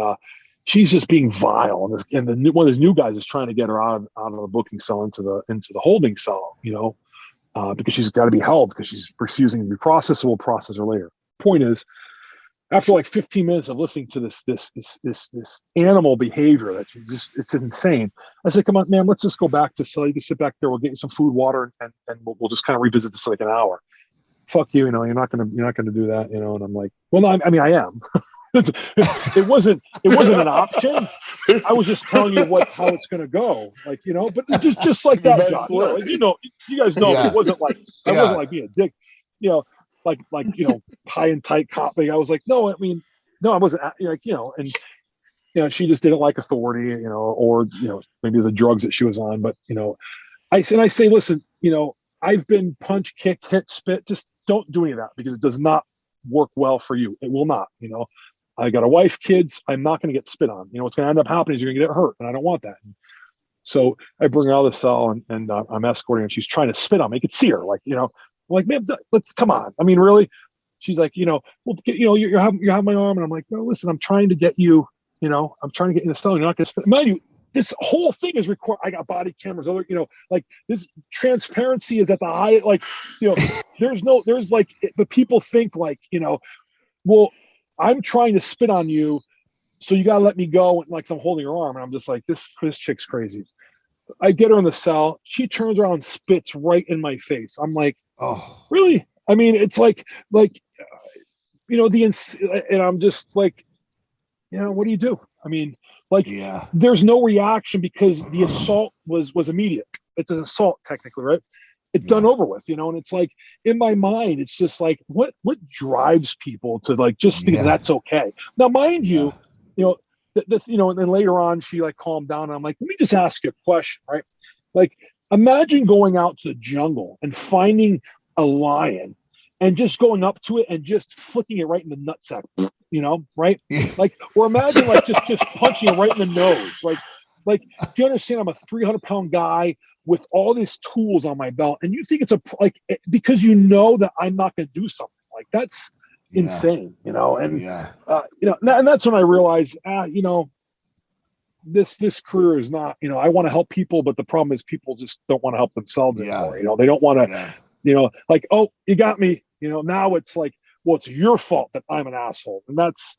F: she's just being vile. And one of those new guys is trying to get her out of the booking cell into the holding cell, because she's got to be held because she's refusing to be processed. So we'll process her later. Point is, after like 15 minutes of listening to this animal behavior that it's insane. I said, come on, man, let's just go back to so you can sit back there. We'll get you some food, water, and we'll just kind of revisit this in like an hour. Fuck you, you're not gonna do that, and I'm like, well, no, I mean, I am. it wasn't an option. I was just telling you how it's gonna go, like, but just like that, John. You guys know, it wasn't like I wasn't like being a dick, like high and tight copy. I was like, no, I mean, no, I wasn't and she just didn't like authority, or maybe the drugs that she was on. But I say, listen, I've been punched, kicked, hit, spit. Just don't do any of that because it does not work well for you. It will not. I got a wife, kids. I'm not going to get spit on. What's going to end up happening is you're going to get hurt, and I don't want that. So I bring her out of the cell, and I'm escorting her, and she's trying to spit on me. I could see her, like, I'm like, man, let's come on. I mean, really? She's like, well, you have my arm, and I'm like, no, listen, I'm trying to get you, I'm trying to get you in the cell. You're not going to spit. Mind you, this whole thing is recorded. I got body cameras, like this transparency is at the high, like, there's like, but people think like, well, I'm trying to spit on you, so you got to let me go. And like, so I'm holding her arm, and I'm just like, this chick's crazy. I get her in the cell. She turns around and spits right in my face. I'm like, oh, really? I mean, it's like, and I'm just like, what do you do? I mean, like, there's no reaction because the assault was immediate. It's an assault technically, right? It's done over with, and it's like, in my mind, it's just like, what drives people to like, just think that's okay. Now, mind you, and then later on, she like calmed down. And I'm like, let me just ask you a question, right? Like, imagine going out to the jungle and finding a lion and just going up to it and just flicking it right in the nutsack, right? Like, or imagine like just punching it right in the nose. Like, do you understand? I'm a 300-pound guy with all these tools on my belt, and you think it's because that I'm not going to do something like that's insane, and and that's when I realized, this career is not, I want to help people, but the problem is people just don't want to help themselves anymore. They don't want to, like, oh, you got me, now it's like, well, it's your fault that I'm an asshole. And that's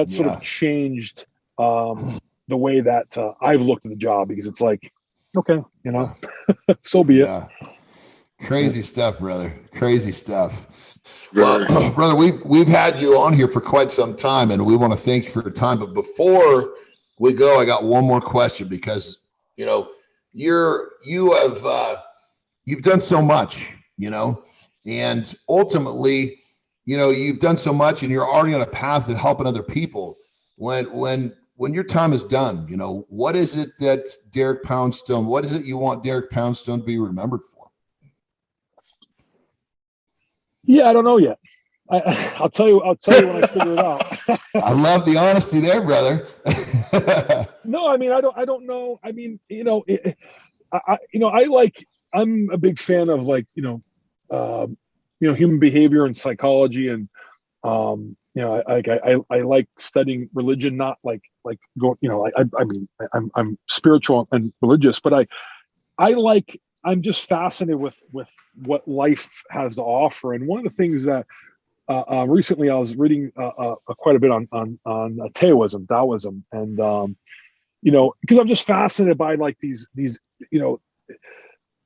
F: sort of changed the way that I've looked at the job, because it's like, okay, so be it.
A: Crazy stuff, brother. Crazy stuff. Well, brother, we've had you on here for quite some time, and we want to thank you for your time. But before we go, I got one more question, because you've done so much, and ultimately, you've done so much, and you're already on a path of helping other people. When your time is done, what is it that's Derek Poundstone? What is it you want Derek Poundstone to be remembered for?
F: Yeah, I don't know yet. I'll tell you when I figure it out.
A: I love the honesty there, brother.
F: No, I mean, I don't know. I mean, I'm a big fan of like, human behavior and psychology, and I like studying religion, not like go, I mean, I'm spiritual and religious, but I like I'm just fascinated with what life has to offer. And one of the things that recently I was reading quite a bit on Taoism, and because I'm just fascinated by like these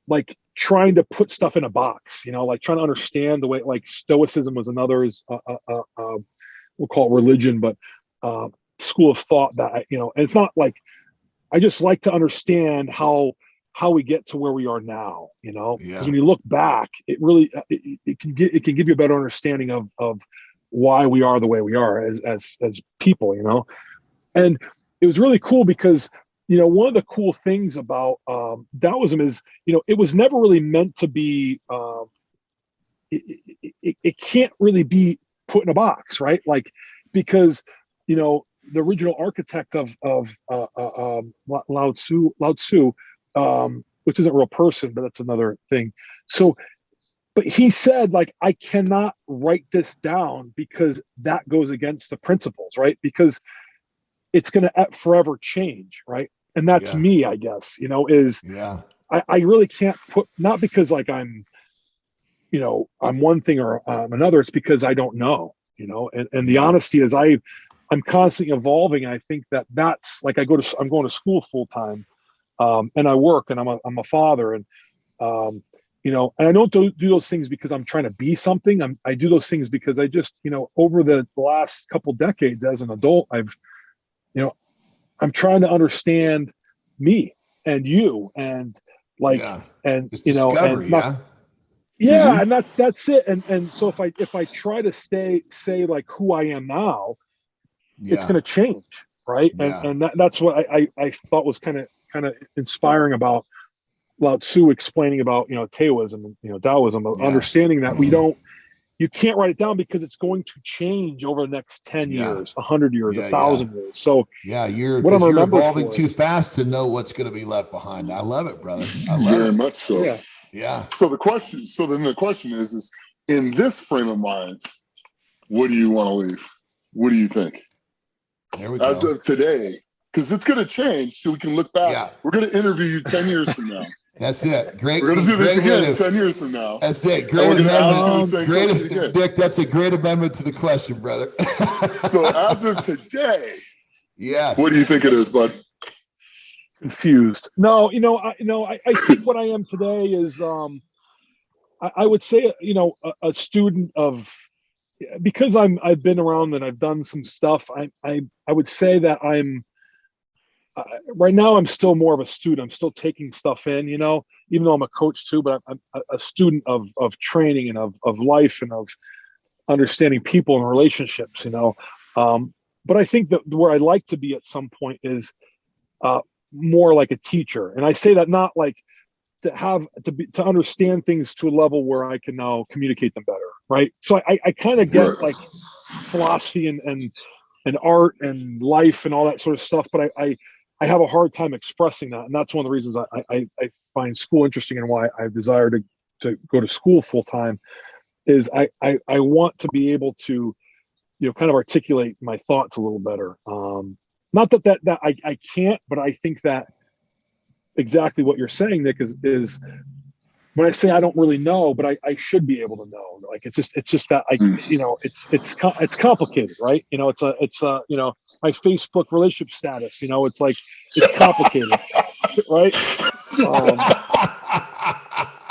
F: like trying to put stuff in a box, like trying to understand the way, like Stoicism was another, is we'll call it religion, but school of thought that, and it's not like, I just like to understand how we get to where we are now, because when you look back, it really, it can give you a better understanding of why we are the way we are as people, and it was really cool because, one of the cool things about Taoism is, it was never really meant to be, it can't really be put in a box, right? Like, because, the original architect of Lao Tzu, which isn't a real person, but that's another thing. So, but he said, like, I cannot write this down because that goes against the principles, right? Because it's going to forever change, right? And that's me, I guess, I really can't put, not because like I'm one thing or another, it's because I don't know, and the honesty is I'm constantly evolving. And I think that's like, I'm going to school full time, and I work, and I'm a father, and, and I don't do those things because I'm trying to be something. I do those things because I just, over the last couple decades as an adult, I'm trying to understand me and you, and like, and,
A: just discovery,
F: and that's it. And so if I try to say like who I am now, it's going to change. Right. And that's what I thought was kind of inspiring about Lao Tzu explaining about, Taoism and, Taoism, understanding that you can't write it down because it's going to change over the next 10 years, 100 years, 1,000 years. So
A: you're evolving too fast to know what's going to be left behind. I love it, brother. I love
C: Very
A: it.
C: much so.
A: Yeah.
C: So the question is in this frame of mind, what do you want to leave? What do you think?
A: There we go.
C: As of today, because it's going to change, so we can look back.
A: Yeah.
C: We're going to interview you 10 years from now.
A: That's it. Great.
C: We're going to do this again 10 years from now.
A: That's it.
C: Great
A: amendment. Dick, that's a great amendment to the question, brother.
C: So as of today,
A: what
C: do you think it is, bud?
F: Confused. No, I think what I am today is, I would say, a student of, because I've been around and I've done some stuff. I would say that I'm, right now I'm still more of a student. I'm still taking stuff in, even though I'm a coach too, but I'm a student of training and of life and of understanding people and relationships, but I think that where I'd like to be at some point is more like a teacher. And I say that not like to understand things to a level where I can now communicate them better. Right. So I kind of get like philosophy and art and life and all that sort of stuff, but I have a hard time expressing that. And that's one of the reasons I find school interesting, and why I desire to go to school full time is I want to be able to, kind of articulate my thoughts a little better. Not that I can't, but I think that exactly what you're saying, Nick, is when I say I don't really know, but I should be able to know. Like, it's just that it's complicated, right? It's my Facebook relationship status, it's like, it's complicated, right?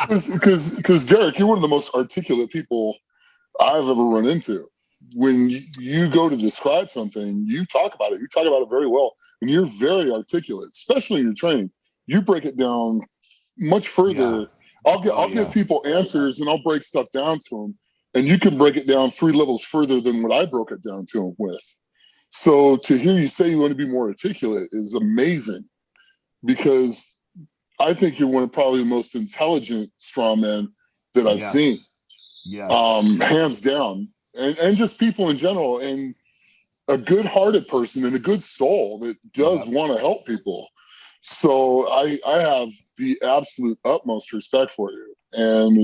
C: Because Derek, you're one of the most articulate people I've ever run into. When you go to describe something, you talk about it. You talk about it very well, and you're very articulate, especially in your training. You break it down much further. I'll give people answers, and I'll break stuff down to them, and you can break it down 3 levels further than what I broke it down to them with. So to hear you say you want to be more articulate is amazing, because I think you're one of probably the most intelligent strongmen that I've seen. Hands down. And just people in general, and a good-hearted person and a good soul that does want to help people. So I have the absolute utmost respect for you, and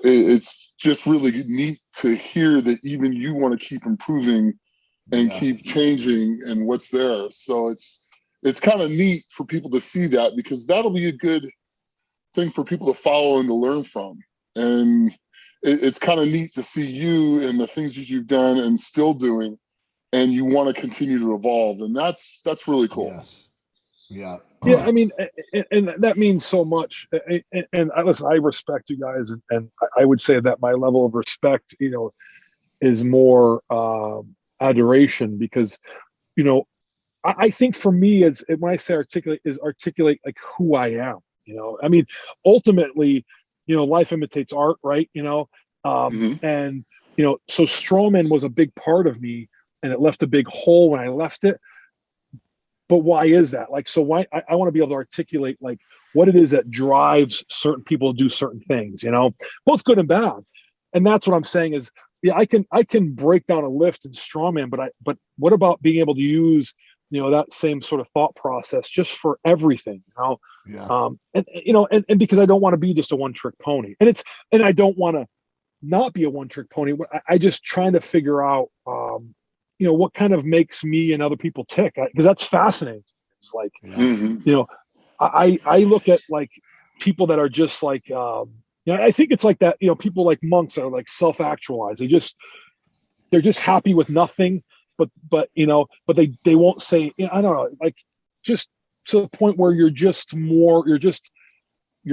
C: it's just really neat to hear that even you want to keep improving and keep changing and what's there. So it's kind of neat for people to see that, because that'll be a good thing for people to follow and to learn from. And it's kind of neat to see you and the things that you've done and still doing, and you want to continue to evolve. And that's really cool.
A: Yes. Yeah.
F: Yeah, I mean, and that means so much. And listen, I respect you guys, and I would say that my level of respect, is more adoration, because, I think for me, when I say articulate like who I am. I mean, ultimately, life imitates art, right? And so strongman was a big part of me, and it left a big hole when I left it. But why is that? Like, so why I want to be able to articulate like what it is that drives certain people to do certain things, both good and bad. And that's what I'm saying is, yeah, I can break down a lift in strongman, but what about being able to use, that same sort of thought process just for everything,
A: Yeah.
F: And because I don't want to be just a one trick pony, and I don't want to not be a one trick pony. I just trying to figure out, what kind of makes me and other people tick, because that's fascinating. It's like, I look at like people that are just like, I think it's like that, people like monks are like self-actualized. They're just happy with nothing, but they won't say, I don't know, like just to the point where you're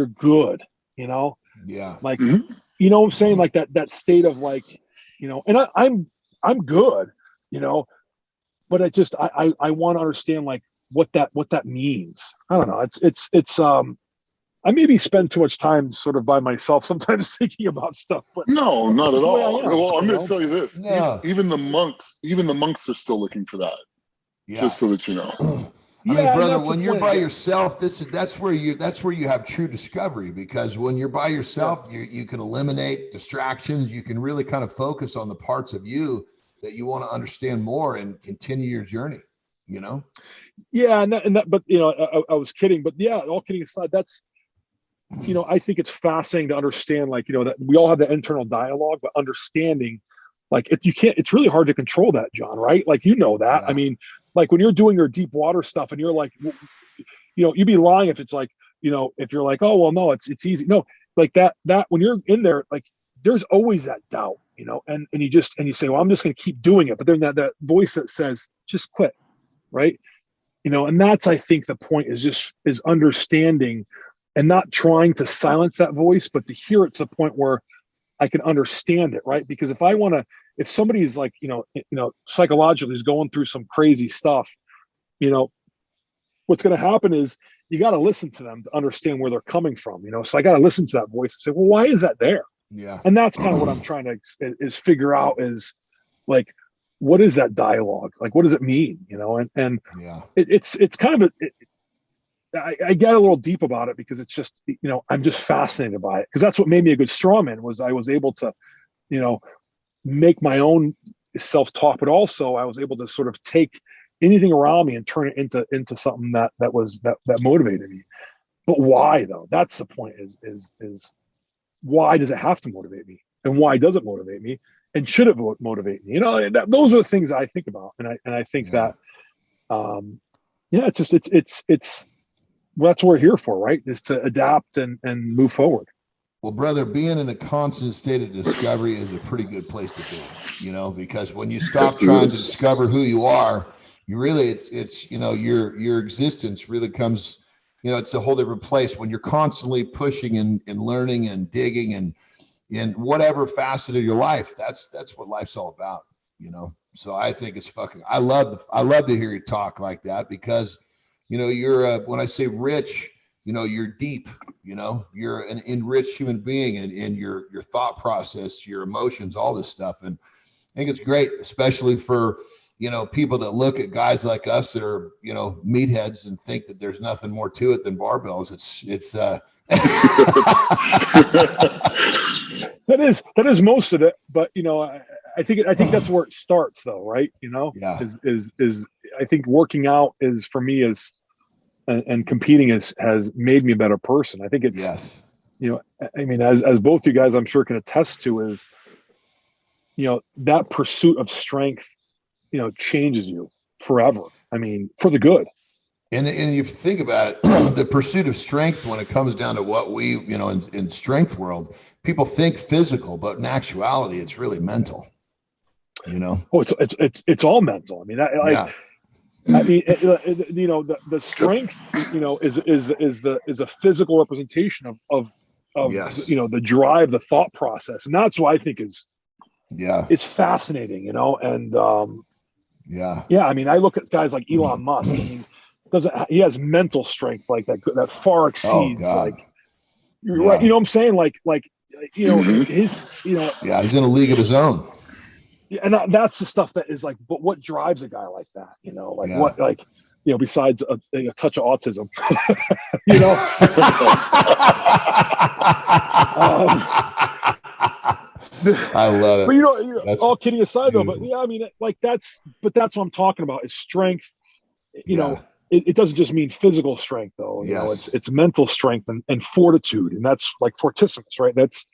F: good,
A: Yeah.
F: like, what I'm saying? Like that state of like, and I'm good, but I want to understand like what that means. I don't know. It's I maybe spend too much time sort of by myself sometimes thinking about stuff, but
C: no, not at all. Well, I'm going to tell you this.
A: No.
C: Even the monks are still looking for that.
A: Yeah.
C: Just so that you know.
A: I mean, brother, when you're by yourself, that's where you have true discovery, because when you're by yourself, you can eliminate distractions. You can really kind of focus on the parts of you that you want to understand more and continue your journey,
F: Yeah. But I was kidding, but yeah, all kidding aside, that's, I think it's fascinating to understand, like, that we all have the internal dialogue, but understanding, like, it's really hard to control that, John, right? Like, that. Yeah. I mean, like when you're doing your deep water stuff and you're like, you'd be lying if it's like, if you're like, oh, well, no, it's easy. No, like that when you're in there, like there's always that doubt, and you say, well, I'm just going to keep doing it. But then that voice that says, just quit. Right. And that's, I think the point is understanding and not trying to silence that voice, but to hear it to the point where I can understand it. Right. Because if somebody's like, psychologically is going through some crazy stuff, what's going to happen is you got to listen to them to understand where they're coming from, so I got to listen to that voice and say, well, why is that there?
A: Yeah.
F: And that's kind of what I'm trying to is figure out is like, what is that dialogue? Like, what does it mean? And
A: yeah,
F: it's kind of I get a little deep about it because it's just, I'm just fascinated by it, because that's what made me a good strongman was I was able to, make my own self-talk, but also I was able to sort of take anything around me and turn it into something that motivated me. But why though? That's the point is why does it have to motivate me? And why does it motivate me? And should it motivate me? Those are the things I think about. And I think that, it's that's what we're here for, right? Is to adapt and move forward.
A: Well, brother, being in a constant state of discovery is a pretty good place to be, because when you stop trying to discover who you are, you really, it's your existence really comes, it's a whole different place when you're constantly pushing and learning and digging and in whatever facet of your life. That's what life's all about, So I think it's I love to hear you talk like that, because, you're when I say rich, you're deep, you're an enriched human being, and your thought process, your emotions, all this stuff. And I think it's great, especially for, people that look at guys like us that are, meatheads and think that there's nothing more to it than barbells. It's
F: that is most of it, but I think that's where it starts though, right?
A: Yeah.
F: Is I think working out is for me and competing has made me a better person. I think it's,
A: yes.
F: I mean, as both you guys I'm sure can attest to is, that pursuit of strength, changes you forever. I mean, for the good.
A: And if you think about it, the pursuit of strength, when it comes down to what we, in strength world, people think physical, but in actuality, it's really mental.
F: Oh, it's all mental. I mean, the strength, is a physical representation of
A: yes.
F: The drive, the thought process, and that's what I think is fascinating. And I mean, I look at guys like Elon Musk. I mean, he has mental strength like that far exceeds right. You know what I'm saying? He's
A: in a league of his own.
F: Yeah, and that's the stuff that is like, but what drives a guy like that? Besides a touch of autism,
A: I love it.
F: But all kidding aside, though, but I mean, that's what I'm talking about is strength. It doesn't just mean physical strength, though. It's mental strength and fortitude, and that's like fortissimus, right? That's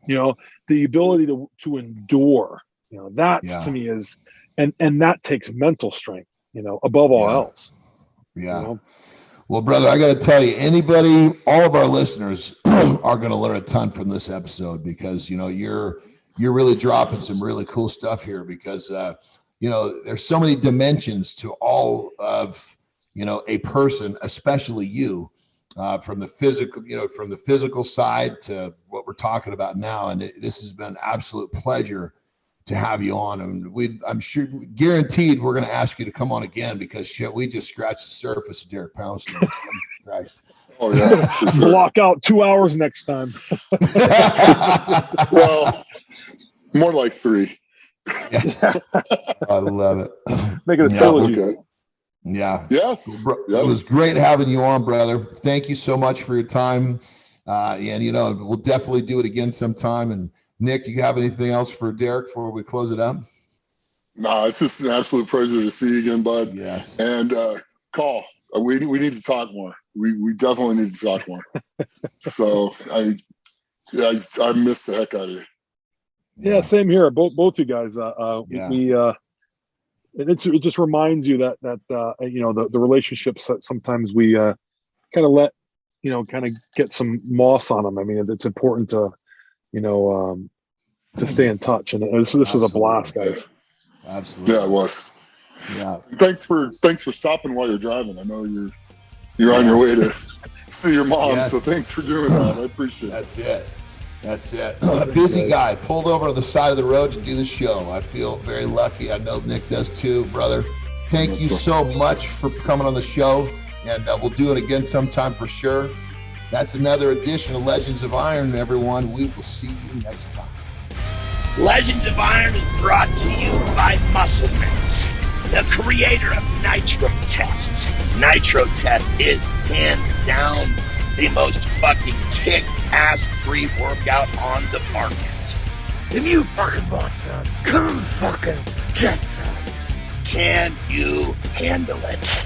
F: the ability to endure. To me is, and that takes mental strength, above all else.
A: Yeah. Well, brother, I got to tell you, all of our listeners are going to learn a ton from this episode because, you're really dropping some really cool stuff here because, there's so many dimensions to all of, a person, especially you, from the physical side to what we're talking about now. And this has been an absolute pleasure to have you on, and I'm sure guaranteed we're going to ask you to come on again because we just scratched the surface of Derek Poundstone. Christ.
C: Oh yeah, sure.
F: Block out 2 hours next time.
C: Well, more like 3.
A: Yeah. I love it.
F: Make it a trilogy.
C: Okay.
A: Yeah.
C: Yes.
A: It was great having you on, brother. Thank you so much for your time. And we'll definitely do it again sometime. And Nick, you have anything else for Derek before we close it up?
C: No, it's just an absolute pleasure to see you again, bud.
A: Yes.
C: And call. We need to talk more. We definitely need to talk more. So I miss the heck out of you.
F: Yeah, same here. Both you guys. It just reminds you that the relationships that sometimes we kind of let kind of get some moss on them. I mean, it's important to to stay in touch. And this was a blast, guys.
A: Absolutely.
C: Yeah, it was.
A: Yeah.
C: Thanks for stopping while you're driving. I know you're on your way to see your mom,
A: yes.
C: so thanks for doing that. I appreciate it.
A: That's it. A busy guy pulled over on the side of the road to do the show. I feel very lucky. I know Nick does too, brother. Thank you so much for coming on the show, and we'll do it again sometime for sure. That's another edition of Legends of Iron, everyone. We will see you next time.
E: Legends of Iron is brought to you by Musclemensch, the creator of Nitro Test. Nitro Test is hands down the most fucking kick-ass pre-workout on the market.
D: If you fucking want some, come fucking get some.
E: Can you handle it?